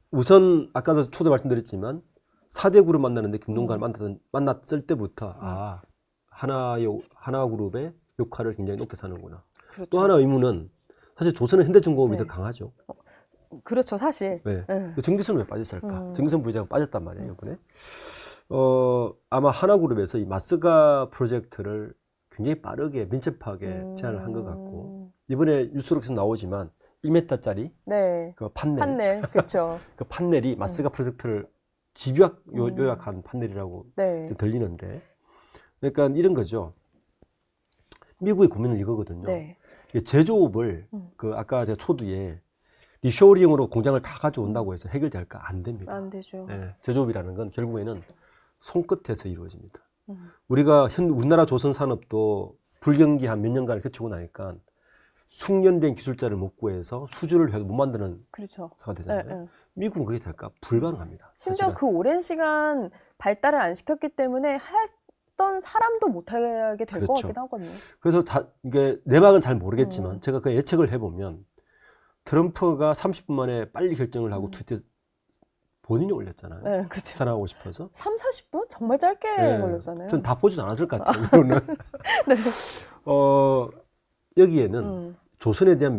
우선 아까도 초대 말씀드렸지만 4대 그룹 만나는데 김동관을 만났을 때부터 하나그룹의 역할을 굉장히 높게 사는구나. 그렇죠. 또 하나 의문은 사실 조선은 현대중공업이 네. 더 강하죠. 그렇죠, 사실. 네. 네. 정기선은 왜 빠졌을까? 정기선 부회장은 빠졌단 말이에요, 이번에. 아마 하나그룹에서 이 마스가 프로젝트를 굉장히 빠르게 민첩하게 제안을 한 것 같고 이번에 뉴스로 계속 나오지만 1m짜리 네. 그 판넬, 판넬, 그렇죠. 그 판넬이 마스가 프로젝트를 집요하게 요약한 판넬이라고 네. 들리는데, 그러니까 이런 거죠. 미국의 고민은 이거거든요. 네. 이게 제조업을 그 아까 제가 초두에 리쇼어링으로 공장을 다 가져온다고 해서 해결될까? 안 됩니다. 안 되죠. 네, 제조업이라는 건 결국에는 손끝에서 이루어집니다. 우리가 우리나라 조선 산업도 불경기 한 몇 년간을 거치고 나니까 숙련된 기술자를 못 구해서 수주를 해도 못 만드는 그렇죠. 상황이 되잖아요. 네, 네. 미국은 그게 될까? 불가능합니다. 심지어 사실은. 그 오랜 시간 발달을 안 시켰기 때문에 했던 사람도 못하게 될 것 그렇죠. 같기도 하거든요. 그래서 이게 내막은 잘 모르겠지만 제가 그 예측을 해보면 트럼프가 30분 만에 빨리 결정을 하고 트위터에 본인이 올렸잖아요. 네, 그렇죠. 전화하고 싶어서. 3, 40분? 정말 짧게 네. 걸렸잖아요. 전 다 보지도 않았을 것 같아요. 이거는. 네. 여기에는 조선에 대한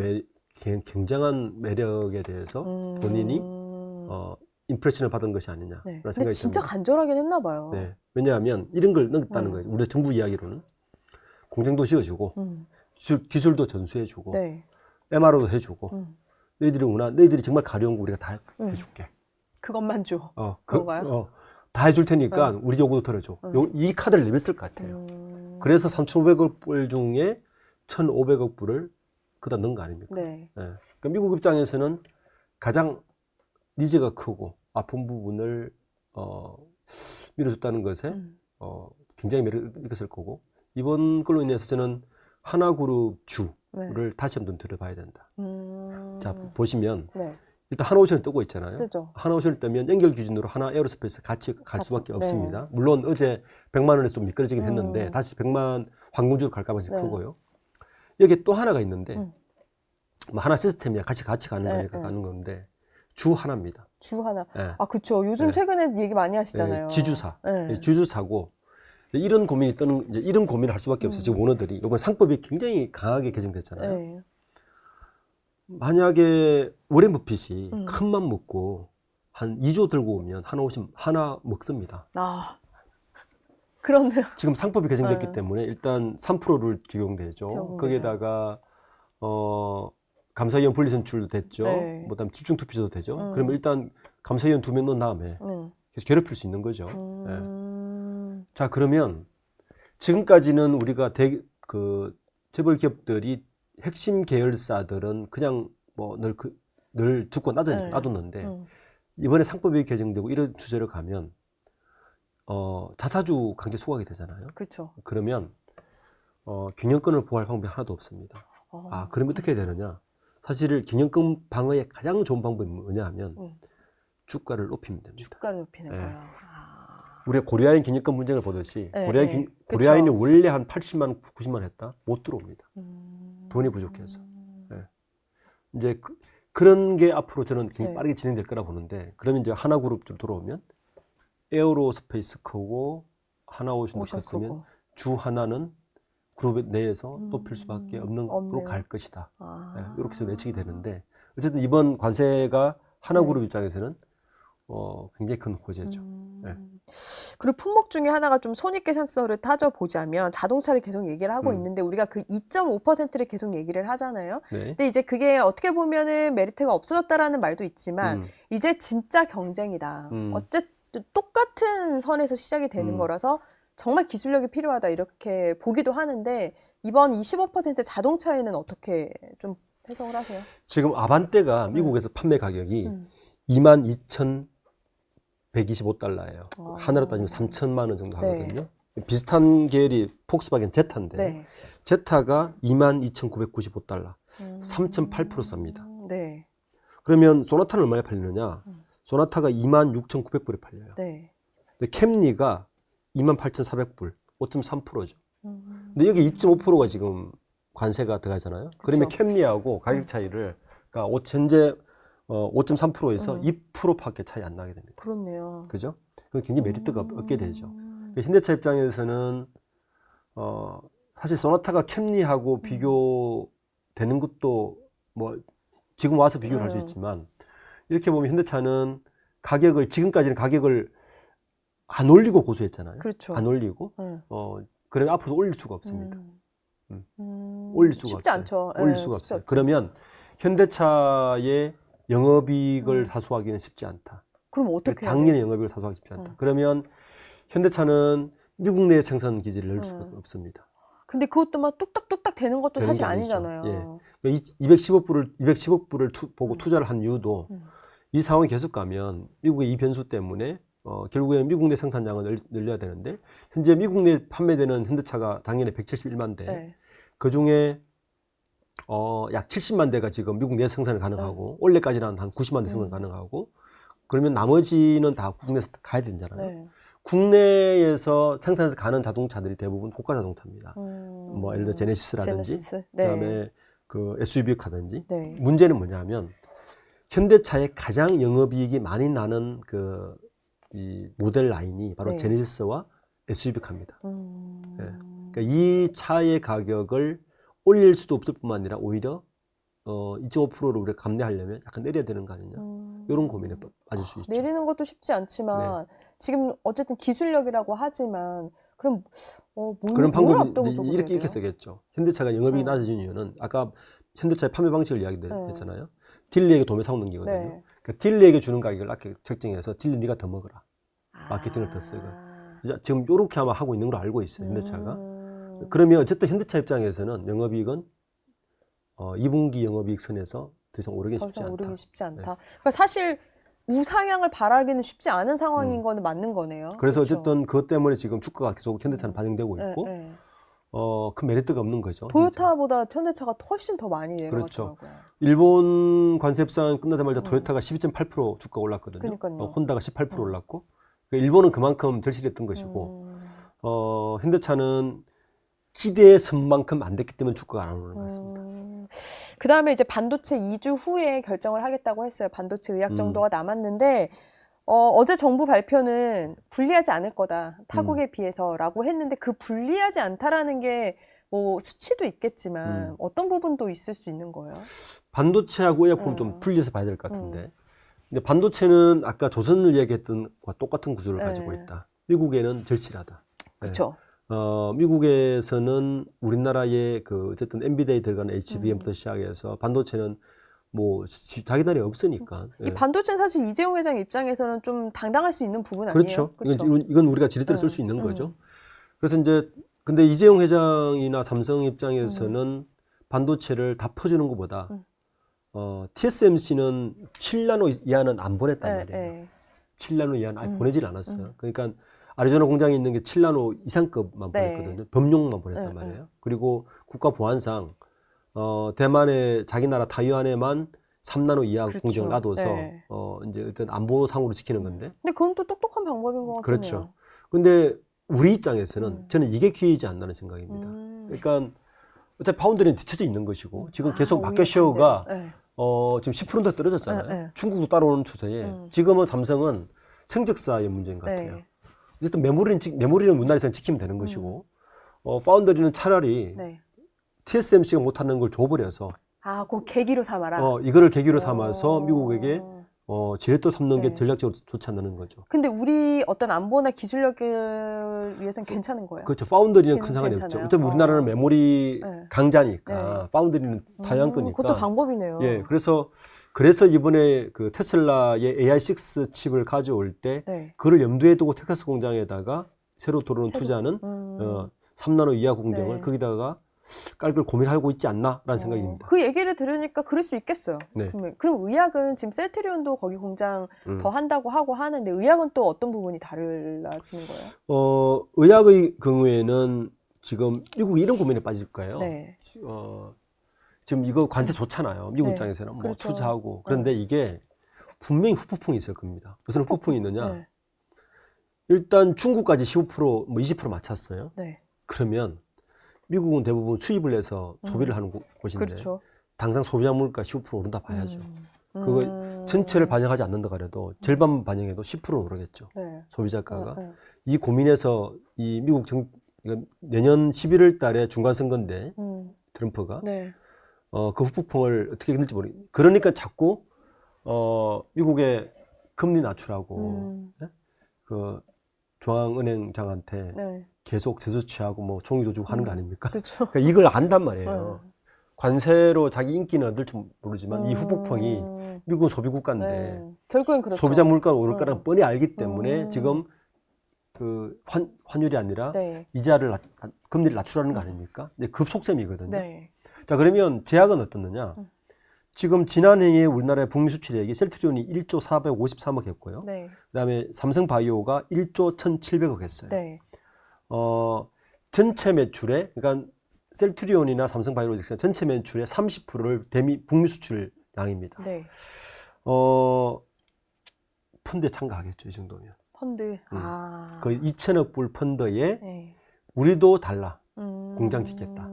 굉장한 매력에 대해서 본인이 임프레션을 받은 것이 아니냐라는 네. 생각이 근데 진짜 듭니다. 간절하긴 했나 봐요. 네. 왜냐하면 이런 걸 넣었다는 거예요. 우리 정부 이야기로는 공장도 지어주고 기술도 전수해주고 네. MRO도 해주고 너희들이 정말 가려운 거 우리가 다 해줄게. 그것만 줘. 그런가요? 다 해줄 테니까 우리 요구도 들어줘. 이 카드를 내렸을 것 같아요. 그래서 3,500억 불 중에 1,500억 불을 그다 넣은 거 아닙니까? 네. 네. 그러니까 미국 입장에서는 가장 니즈가 크고 아픈 부분을 밀어줬다는 것에 굉장히 매력을 느꼈을 거고, 이번 걸로 인해서 저는 하나그룹 주를 다시 한번 들어봐야 된다. 자, 보시면 네. 일단 하나오션이 뜨고 있잖아요. 뜨죠. 하나오션을 뜨면 연결 기준으로 하나 에어로스페이스 같이 갈 수밖에 네. 없습니다. 물론 어제 100만 원에서 좀 미끄러지긴 했는데 다시 100만 황금주로 갈 가능성이 네. 크고요. 여기 또 하나가 있는데 뭐 하나 시스템이야 같이 가는 네, 거니까 네. 가는 건데 주 하나입니다. 주 하나. 네. 아, 그쵸. 요즘 네. 최근에 얘기 많이 하시잖아요. 지주사. 네. 지주사고 이런 고민이 이제 이런 고민을 할 수밖에 없어요. 지금 오너들이 이번 상법이 굉장히 강하게 개정됐잖아요. 네. 만약에 워렌 버핏이 큰 맘 먹고 한 2조 들고 오면 하나 먹습니다. 아, 그렇네요. 지금 상법이 개정됐기 네. 때문에 일단 3%를 적용되죠. 적용되죠. 거기에다가 감사위원 분리선출도 됐죠. 네. 그다음 집중투표도 되죠. 그러면 일단 감사위원 2명 넣은 다음에 계속 괴롭힐 수 있는 거죠. 자, 그러면 지금까지는 우리가 그 재벌 기업들이 핵심 계열사들은 그냥 뭐 늘 두고 놔뒀는데 이번에 상법이 개정되고 이런 주제로 가면 자사주 강제 소각이 되잖아요. 그렇죠. 그러면 경영권을 보호할 방법이 하나도 없습니다. 그러면 어떻게 해야 되느냐? 사실 경영권 방어의 가장 좋은 방법이 뭐냐 하면 주가를 높이면 됩니다. 주가를 높이는 네. 거예요. 우리가 고려아인 경영권 문제를 보듯이 네, 고려아인이 그쵸. 원래 한 80만, 90만 했다? 못 들어옵니다. 돈이 부족해서. 네. 이제 그런 게 앞으로 저는 굉장히 네. 빠르게 진행될 거라 보는데, 그러면 이제 하나그룹 좀 들어오면 에어로스페이스 크고 하나오션도 컸으면 주 하나는 그룹 내에서 높일 수밖에 없는 걸로 갈 것이다. 네, 이렇게 해서 예측이 되는데, 어쨌든 이번 관세가 하나그룹 입장에서는 굉장히 큰 호재죠. 네. 그리고 품목 중에 하나가 좀 손익계산서를 따져보자면 자동차를 계속 얘기를 하고 있는데 우리가 그 2.5%를 계속 얘기를 하잖아요. 네. 근데 이제 그게 어떻게 보면은 메리트가 없어졌다라는 말도 있지만 이제 진짜 경쟁이다. 어쨌든 똑같은 선에서 시작이 되는 거라서 정말 기술력이 필요하다 이렇게 보기도 하는데 이번 25% 자동차에는 어떻게 좀 해석을 하세요? 지금 아반떼가 미국에서 판매 가격이 22,125달러예요. 하나로 따지면 3천만 원 정도 하거든요. 비슷한 계열이 폭스바겐 제타인데 네. 제타가 22,995달러, 3.8% 쌉니다. 네. 그러면 소나타는 얼마에 팔리느냐? 소나타가 26,900불에 팔려요. 네. 근데 캠리가 28,400불, 5.3%죠. 근데 여기 2.5%가 지금 관세가 들어가잖아요. 그러면 캠리하고 가격 차이를, 그러니까 현재 5.3%에서 2%밖에 차이 안 나게 됩니다. 그렇네요. 그죠? 그건 굉장히 메리트가 없게 되죠. 현대차 입장에서는 사실 소나타가 캠리하고 비교되는 것도 뭐 지금 와서 비교를 할 수 있지만, 이렇게 보면 현대차는 지금까지는 가격을 안 올리고 고수했잖아요. 그렇죠. 안 올리고 그러면 앞으로 올릴 수가 없습니다. 올릴 수가 쉽지 없어요. 않죠. 올릴 네, 수가 쉽지 없어요. 없죠. 그러면 현대차의 영업이익을 사수하기는 쉽지 않다. 그럼 어떻게 해야 작년에 돼요? 영업이익을 사수하기 쉽지 않다. 그러면 현대차는 미국 내 생산 기지를 넣을 수가 없습니다. 근데 그것도 막 뚝딱뚝딱 되는 것도 되는 사실 게 아니죠. 아니잖아요. 예. 210억불을 보고 투자를 한 이유도 이 상황이 계속 가면 미국의 이 변수 때문에 결국에는 미국 내 생산량을 늘려야 되는데, 현재 미국 내 판매되는 현대차가 작년에 171만 대, 네. 그 중에 약 70만 대가 지금 미국 내 생산이 가능하고 올해까지는 한 90만 대 생산 가능하고, 그러면 나머지는 다 국내에서 가야 되잖아요. 네. 국내에서 생산해서 가는 자동차들이 대부분 고가 자동차입니다. 뭐 예를 들어 제네시스라든지 제네시스. 네. 그다음에 그 SUV 카든지. 네. 문제는 뭐냐면 현대차의 가장 영업이익이 많이 나는 이 모델 라인이 바로 네. 제네시스와 SUV 카입니다. 예. 그러니까 이 차의 가격을 올릴 수도 없을 뿐만 아니라 오히려 2.5%를 우리가 감내하려면 약간 내려야 되는 거 아니냐, 이런 고민에 빠질 수 있죠. 내리는 것도 쉽지 않지만 지금 어쨌든 기술력이라고 하지만 그럼 그런 뭘 방법이 앞두고 이렇게 써야겠죠. 현대차가 영업이익이 낮아진 이유는 아까 현대차의 판매 방식을 이야기했잖아요. 딜러에게 도매 사고 넘기거든요. 네. 그러니까 딜러에게 주는 가격을 낮게 책정해서 딜러 네가 더 먹어라. 마케팅을 더 쓰고. 지금 이렇게 아마 하고 있는 걸로 알고 있어요, 현대차가. 그러면 어쨌든 현대차 입장에서는 영업이익은 2분기 영업이익 선에서 더 이상 오르기 쉽지 않다. 오르기 쉽지 않다. 네. 그러니까 사실 우상향을 바라기는 쉽지 않은 상황인 거는 맞는 거네요. 그래서 그렇죠? 어쨌든 그것 때문에 지금 주가가 계속 현대차는 반영되고 있고, 네. 큰 메리트가 없는 거죠. 토요타보다 현대차가 훨씬 더 많이 그렇죠. 내려갔더라고요. 일본 관세 협상 끝나자마자 토요타가 12.8% 주가 올랐거든요. 그러니까요. 혼다가 18% 올랐고, 그러니까 일본은 그만큼 절실했던 것이고, 현대차는 기대의 선만큼 안 됐기 때문에 주가가 안 오르는 것 같습니다. 그 다음에 이제 반도체 2주 후에 결정을 하겠다고 했어요. 반도체 의학 정도가 남았는데, 어제 정부 발표는 불리하지 않을 거다. 타국에 비해서라고 했는데 그 불리하지 않다라는 게 뭐 수치도 있겠지만 어떤 부분도 있을 수 있는 거예요? 반도체하고 의약품 좀 분리해서 봐야 될 것 같은데, 근데 반도체는 아까 조선을 이야기했던 것과 똑같은 구조를 가지고 있다. 미국에는 절실하다. 그렇죠. 미국에서는 우리나라의 그 어쨌든 엔비디아에 들어가는 HBM부터 시작해서 반도체는 뭐 자기 나라에 없으니까. 이 반도체는 사실 이재용 회장 입장에서는 좀 당당할 수 있는 부분 아니에요? 그렇죠. 이건 우리가 지렛대로 쓸 수 있는 거죠. 그래서 이제 근데 이재용 회장이나 삼성 입장에서는 반도체를 다 퍼주는 것보다 TSMC는 7나노 이하는 안 보냈단 말이에요. 7나노 이하는 아예 보내질 않았어요. 그러니까 아리조나 공장에 있는 게 7나노 이상급만 보냈거든요. 범용만 보냈단 말이에요. 그리고 국가 보안상 대만의 자기 나라 타이완에만 3나노 이하 그렇죠. 공정을 놔둬서 이제 어떤 안보상으로 지키는 건데. 근데 그건 또 똑똑한 방법인 것 같네요. 그렇죠. 근데 우리 입장에서는 저는 이게 기회이지 않나는 생각입니다. 그러니까 어차피 파운드리는 뒤쳐져 있는 것이고 지금 계속 마켓 쉐어가 지금 10% 더 떨어졌잖아요. 중국도 따라오는 추세에 지금은 삼성은 생적사의 문제인 것 같아요. 어쨌든 메모리는 우리나라에서 지키면 되는 것이고 파운드리는 차라리 TSMC가 못하는 걸 줘버려서 그 계기로 삼아라. 이거를 계기로 삼아서 미국에게 지렛대 삼는 게 전략적으로 좋지 않는 거죠. 근데 우리 어떤 안보나 기술력을 위해서는 괜찮은 거예요? 그렇죠. 파운드리는 큰 상관이 없죠. 어차피 우리나라는 메모리 강자니까 파운드리는 타양거니까. 그것도 방법이네요. 예, 그래서 이번에 그 테슬라의 AI6 칩을 가져올 때 그걸 염두에 두고 텍사스 공장에다가 새로 들어오는 투자는 3나노 이하 공정을 거기다가 깔 걸 고민하고 있지 않나라는 생각입니다. 그 얘기를 들으니까 그럴 수 있겠어요. 네. 그럼 의학은 지금 셀트리온도 거기 공장 더 한다고 하고 하는데 의학은 또 어떤 부분이 달라지는 거예요? 의학의 경우에는 지금 미국이 이런 고민에 빠질 거예요. 지금 이거 관세 좋잖아요. 미국 입장에서는 뭐 그렇죠. 투자하고. 그런데 이게 분명히 후폭풍이 있을 겁니다. 무슨 후폭풍이 있느냐? 일단 중국까지 15%, 뭐 20% 맞췄어요. 그러면 미국은 대부분 수입을 해서 소비를 하는 곳인데 그렇죠. 당장 소비자 물가 15% 오른다 봐야죠. 그거 전체를 반영하지 않는다 그래도 절반 반영해도 10% 오르겠죠. 소비자가가. 이 고민에서 이 미국 내년 11월 달에 중간 선거인데 트럼프가 그 후폭풍을 어떻게 흔들지 모르겠어요. 그러니까 자꾸 미국의 금리 낮추라고 그 중앙은행장한테 계속 제소 취하고 뭐 종이 조주고 하는 거 아닙니까? 그렇죠. 그러니까 이걸 안단 말이에요. 관세로 자기 인기는 얻을지 모르지만 이 후폭풍이 미국은 소비 국가인데 결국엔 그렇죠. 소비자 물가가 오를 거라는 뻔히 알기 때문에 지금 그 환율이 아니라 이자를 금리를 낮추라는 거 아닙니까? 근데 급속셈이거든요. 자, 그러면 제약은 어떻느냐? 지금 지난해에 우리나라의 북미 수출액이 셀트리온이 1조 453억 했고요. 그다음에 삼성바이오가 1조 1,700억 했어요. 전체 매출에 그러니까 셀트리온이나 삼성바이오로직스는 전체 매출의 30%를 북미 수출량입니다. 펀드에 참가하겠죠, 이 정도면. 펀드. 그 2천억 불 펀드에 우리도 달라 공장 짓겠다.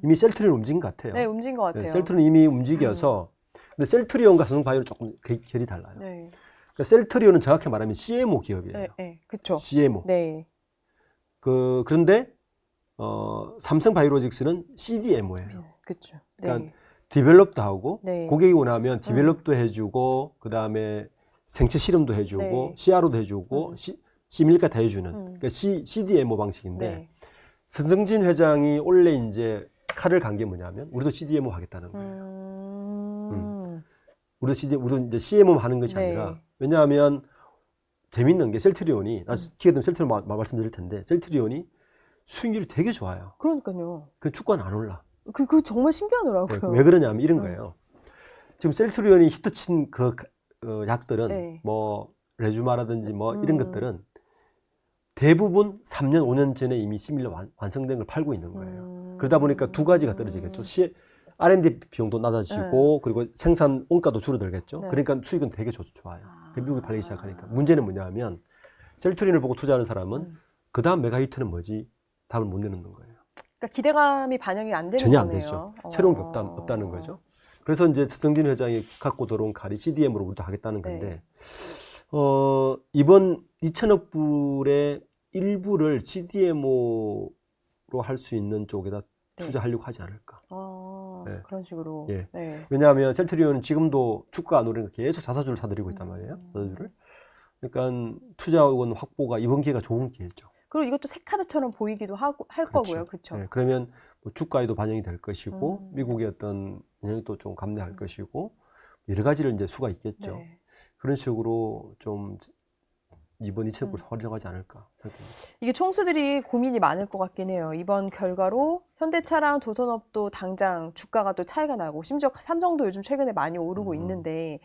이미 셀트리온 움직인 것 같아요. 움직인 것 같아요. 셀트리온 이미 움직여서 근데 셀트리온과 삼성바이오는 조금 결이 달라요. 그러니까 셀트리온은 정확히 말하면 CMO 기업이에요. 그렇죠. CMO. 그런데 삼성바이오로직스는 CDMO예요. 그렇죠. 그러니까 디벨롭도 하고 고객이 원하면 디벨롭도 해주고 그 다음에 생체 실험도 해주고 CRO도 해주고 C 밀가 다 해주는 그러니까 CDMO 방식인데 선승진 회장이 원래 이제 칼을 간 게 뭐냐면 우리도 CDMO 하겠다는 거예요. 우리도 이제 CMO 하는 것이 아니라 왜냐하면 재밌는 게 셀트리온이 기회 되면 셀트리온 말씀드릴 텐데 셀트리온이 수익률이 되게 좋아요. 그러니까요. 그 주가는 안 올라. 그 정말 신기하더라고요. 왜 그러냐면 이런 거예요. 지금 셀트리온이 히트친 그 약들은 뭐 레주마라든지 뭐 이런 것들은 대부분 3년, 5년 전에 이미 시밀러 완성된 걸 팔고 있는 거예요. 그러다 보니까 두 가지가 떨어지겠죠. R&D 비용도 낮아지고 그리고 생산 원가도 줄어들겠죠. 그러니까 수익은 되게 좋아요. 미국이 팔리기 시작하니까. 문제는 뭐냐면 셀트리온을 보고 투자하는 사람은 그 다음 메가히트는 뭐지? 답을 못 내놓는 거예요. 그러니까 기대감이 반영이 안 되는 전혀 안 거네요. 되죠. 새로운 게 없다는 거죠. 그래서 이제 성진 회장이 갖고 들어온 칼이 CDM으로 우리도 하겠다는 건데 이번 2천억 불의 일부를 CDMO로 할 수 있는 쪽에다 투자하려고 하지 않을까. 그런 식으로. 왜냐하면 셀트리온은 지금도 주가 안 오르니까 계속 자사주를 사들이고 있단 말이에요. 자사주를. 그러니까 투자원 확보가 이번 기회가 좋은 기회죠. 그리고 이것도 새 카드처럼 보이기도 할 그렇죠. 거고요. 그렇죠. 네, 그러면 뭐 주가에도 반영이 될 것이고 미국의 어떤 영향도 좀 감내할 것이고 여러 가지를 이제 수가 있겠죠. 네. 그런 식으로 좀 이번 이체국을 활용하지 않을까 생각합니다. 이게 총수들이 고민이 많을 것 같긴 해요. 이번 결과로 현대차랑 조선업도 당장 주가가 또 차이가 나고 심지어 삼성도 요즘 최근에 많이 오르고 있는데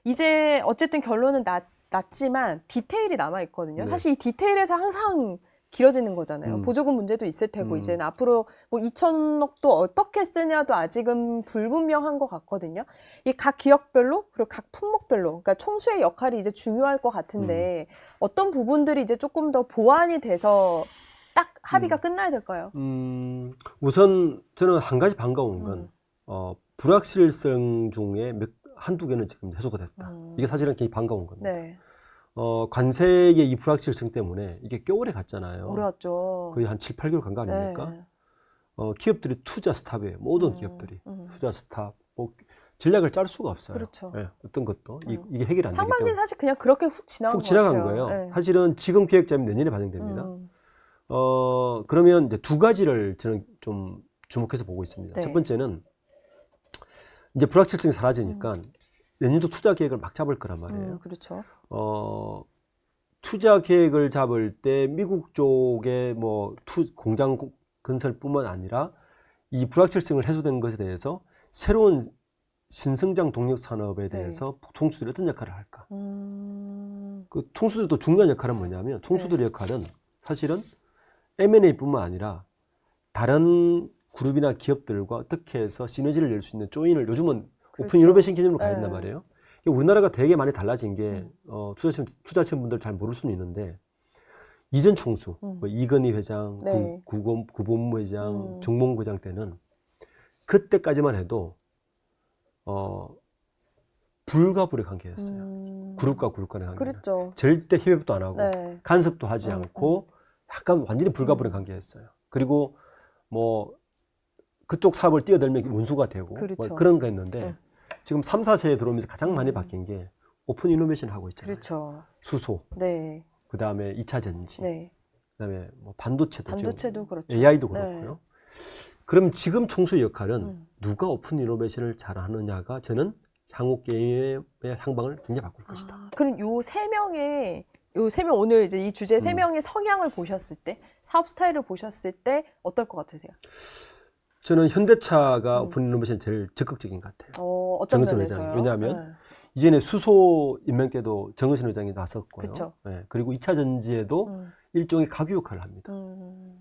이제 어쨌든 결론은 났지만 디테일이 남아 있거든요. 네. 사실 이 디테일에서 항상 길어지는 거잖아요. 보조금 문제도 있을 테고 이제는 앞으로 뭐 2천억도 어떻게 쓰냐도 아직은 불분명한 것 같거든요. 이 각 기업별로 그리고 각 품목별로 그러니까 총수의 역할이 이제 중요할 것 같은데 어떤 부분들이 이제 조금 더 보완이 돼서 딱 합의가 끝나야 될까요? 우선 저는 한 가지 반가운 건 불확실성 중에 한두 개는 지금 해소가 됐다. 이게 사실은 굉장히 반가운 겁니다. 네, 관세의 이 불확실성 때문에 이게 꽤 오래 갔잖아요. 어려웠죠. 거의 한 7, 8개월 간 거 아닙니까? 네. 기업들이 투자 스탑이에요. 모든 기업들이 투자 스탑, 뭐 전략을 짤 수가 없어요. 그렇죠. 예, 어떤 것도 이게 해결이 안 되기 상반기 때문에 사실 그냥 그렇게 훅 지나간 훅 지나간 것 같아요. 거예요. 네. 사실은 지금 계획자면 내년에 반영됩니다. 그러면 이제 두 가지를 저는 좀 주목해서 보고 있습니다. 네. 첫 번째는 이제 불확실성이 사라지니까 내년도 투자 계획을 막 잡을 거란 말이에요. 그렇죠. 투자 계획을 잡을 때 미국 쪽에 뭐 공장 건설뿐만 아니라 이 불확실성을 해소된 것에 대해서 새로운 신성장 동력 산업에 대해서 총수들이 어떤 역할을 할까? 그 총수들이 또 중요한 역할은 뭐냐면 총수들의 역할은 사실은 M&A뿐만 아니라 다른 그룹이나 기업들과 어떻게 해서 시너지를 낼 수 있는 조인을 요즘은 그렇죠. 오픈 이노베이션 기준으로 가야 된단 네. 말이에요. 우리나라가 되게 많이 달라진 게 투자하시는 분들 잘 모를 수는 있는데 이전 총수 뭐 이건희 회장, 네. 구본무 회장, 정몽 회장 때는 그때까지만 해도 불과 불의 관계였어요. 그룹과 그룹 간의 관계. 그렇죠. 절대 협업도 안 하고 네. 간섭도 하지 않고 약간 완전히 불가 불의 관계였어요. 그리고 뭐 그쪽 사업을 뛰어들면 운수가 되고 그렇죠. 뭐 그런 거였는데 지금 3, 4세에 들어오면서 가장 많이 바뀐 게 오픈 이노베이션 하고 있잖아요. 그렇죠. 수소, 네. 그다음에 2차 전지, 네. 그다음에 뭐 반도체도 반도체도 그렇죠. AI도 네. 그렇고요. 그럼 지금 총수의 역할은 누가 오픈 이노베이션을 잘하느냐가 저는 향후 게임의 향방을 굉장히 바꿀 것이다. 그럼 요 세 명 오늘 이제 이 주제 세 명의 성향을 보셨을 때 사업 스타일을 보셨을 때 어떨 것 같으세요? 저는 현대차가 오픈 이노베이션 제일 적극적인 것 같아요. 어떤 정은선 면에서요? 회장이. 왜냐하면 이전에 수소 인명계도 정은선 회장이 나섰고요. 그쵸. 네, 그리고 2차 전지에도 일종의 가교 역할을 합니다.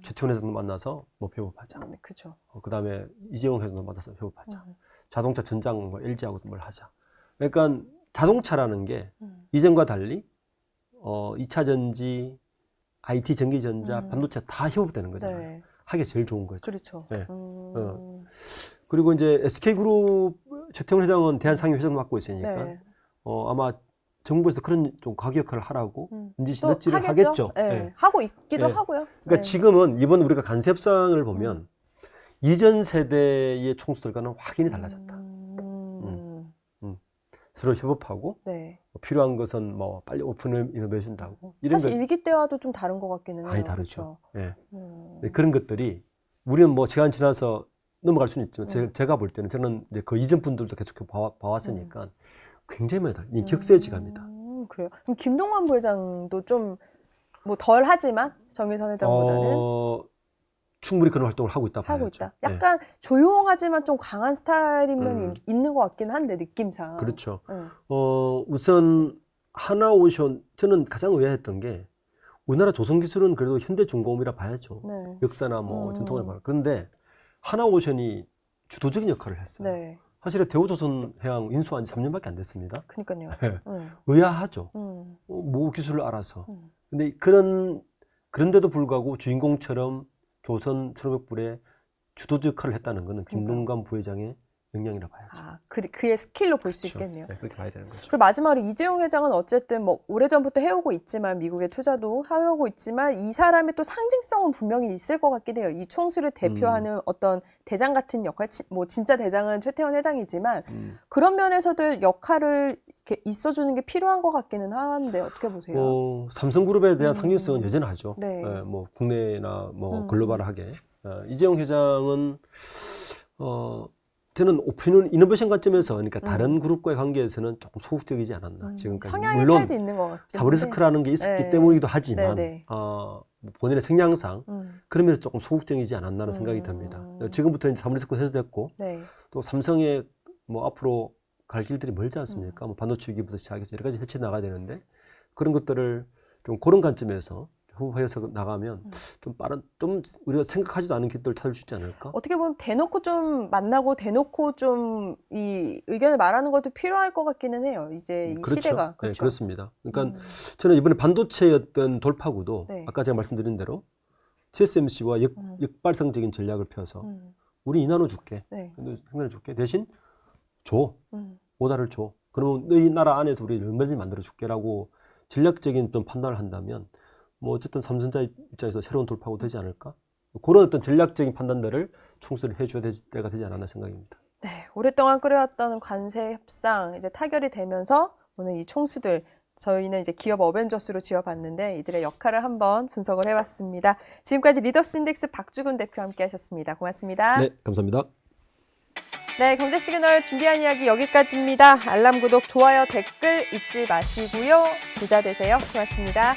최태원 회장도 만나서 뭐 협업하자. 그렇죠. 그다음에 이재용 회장도 만나서 협업하자. 자동차 전장 뭐 LG하고도 뭘 하자. 그러니까 자동차라는 게 이전과 달리 2차 전지, IT 전기전자, 반도체 다 협업되는 거잖아요. 네. 하기가 제일 좋은 거죠. 그렇죠. 네. 그리고 이제 SK그룹 최태원 회장은 대한상위 회장 맡고 있으니까 네. 아마 정부에서 그런 좀 가교 역할을 하라고 또 넛지를 하겠죠. 네. 네. 하고 있기도 네. 하고요. 그러니까 네. 지금은 이번 우리가 간세 협상을 보면 이전 세대의 총수들과는 확연히 달라졌다. 서로 협업하고 네. 필요한 것은 뭐 빨리 오픈 이노베이션 하고 이런 사실 것 일기 때와도 좀 다른 것 같기는 해요. 많이 다르죠. 그렇죠? 네, 그런 것들이 우리는 뭐 시간 지나서 넘어갈 수는 있지만 제가 볼 때는 저는 이제 그 이전 분들도 계속 봐왔으니까 굉장히 많이 달라요. 격세지감이다. 그래요. 그럼 김동완 부회장도 좀 뭐 덜 하지만 정일선 회장보다는 충분히 그런 활동을 하고 있다 하고 봐야죠. 있다. 약간 조용하지만 좀 강한 스타일인 면이 있는 것 같긴 한데 느낌상. 그렇죠. 우선 하나오션 저는 가장 의아했던 게 우리나라 조선기술은 그래도 현대중공업이라 봐야죠. 네. 역사나 뭐 전통을 봐요. 그런데 하나오션이 주도적인 역할을 했어요. 네. 사실은 대우조선해양 인수한 지 3년밖에 안 됐습니다. 그러니까요. 네. 의아하죠. 모 기술을 알아서. 근데 그런데도 불구하고 주인공처럼 조선 1500불에 주도적 역할을 했다는 것은 김동관 부회장의 역량이라 봐야죠. 아, 그의 스킬로 볼 수 그렇죠. 있겠네요. 네, 그렇게 봐야 되는 거죠. 그리고 마지막으로 이재용 회장은 어쨌든 뭐 오래전부터 해오고 있지만 미국에 투자도 해오고 있지만 이 사람의 또 상징성은 분명히 있을 것 같긴 해요. 이 총수를 대표하는 어떤 대장 같은 역할, 뭐 진짜 대장은 최태원 회장이지만 그런 면에서도 역할을 이렇게 있어주는 게 필요한 것 같기는 한데 어떻게 보세요? 삼성그룹에 대한 상징성은 여전하죠. 네. 뭐 국내나 뭐 글로벌하게 이재용 회장은 저는 오픈 이노베이션 관점에서 그러니까 다른 그룹과의 관계에서는 조금 소극적이지 않았나 지금까지. 성향의 물론 차이도 있는 것 같아요. 사브리스크라는 게 있었기 네. 때문이기도 하지만 네. 본인의 생양상 그러면서 조금 소극적이지 않았나는 생각이 듭니다. 지금부터 이제 사브리스크 해소됐고 네. 또 삼성의 뭐 앞으로 갈 길들이 멀지 않습니까? 뭐 반도체 위기부터 시작해서 여러 가지 해체 나가야 되는데 그런 것들을 좀 그런 관점에서 후보에서 나가면 좀 우리가 생각하지도 않은 길들을 찾을 수 있지 않을까? 어떻게 보면 대놓고 좀 만나고 대놓고 좀 이 의견을 말하는 것도 필요할 것 같기는 해요. 이제 이 그렇죠. 시대가. 네, 그렇죠. 그렇습니다. 그러니까 저는 이번에 반도체의 어떤 돌파구도 네. 아까 제가 말씀드린 대로 TSMC와 역발상적인 전략을 펴서 우리 이 나눠줄게. 네. 생산해 줄게. 대신 줘. 음. 오다를 줘. 그러면 너희 나라 안에서 우리 얼마든지 만들어줄게라고 전략적인 좀 판단을 한다면 뭐 어쨌든 삼성전자 입장에서 새로운 돌파구 되지 않을까? 그런 어떤 전략적인 판단들을 총수를 해줘야 될 때가 되지 않았나 생각입니다. 네, 오랫동안 끓여왔던 관세 협상 이제 타결이 되면서 오늘 이 총수들 저희는 이제 기업 어벤져스로 지어봤는데 이들의 역할을 한번 분석을 해봤습니다. 지금까지 리더스 인덱스 박주근 대표와 함께하셨습니다. 고맙습니다. 네, 감사합니다. 네, 경제 시그널 준비한 이야기 여기까지입니다. 알람 구독, 좋아요, 댓글 잊지 마시고요. 부자 되세요. 고맙습니다.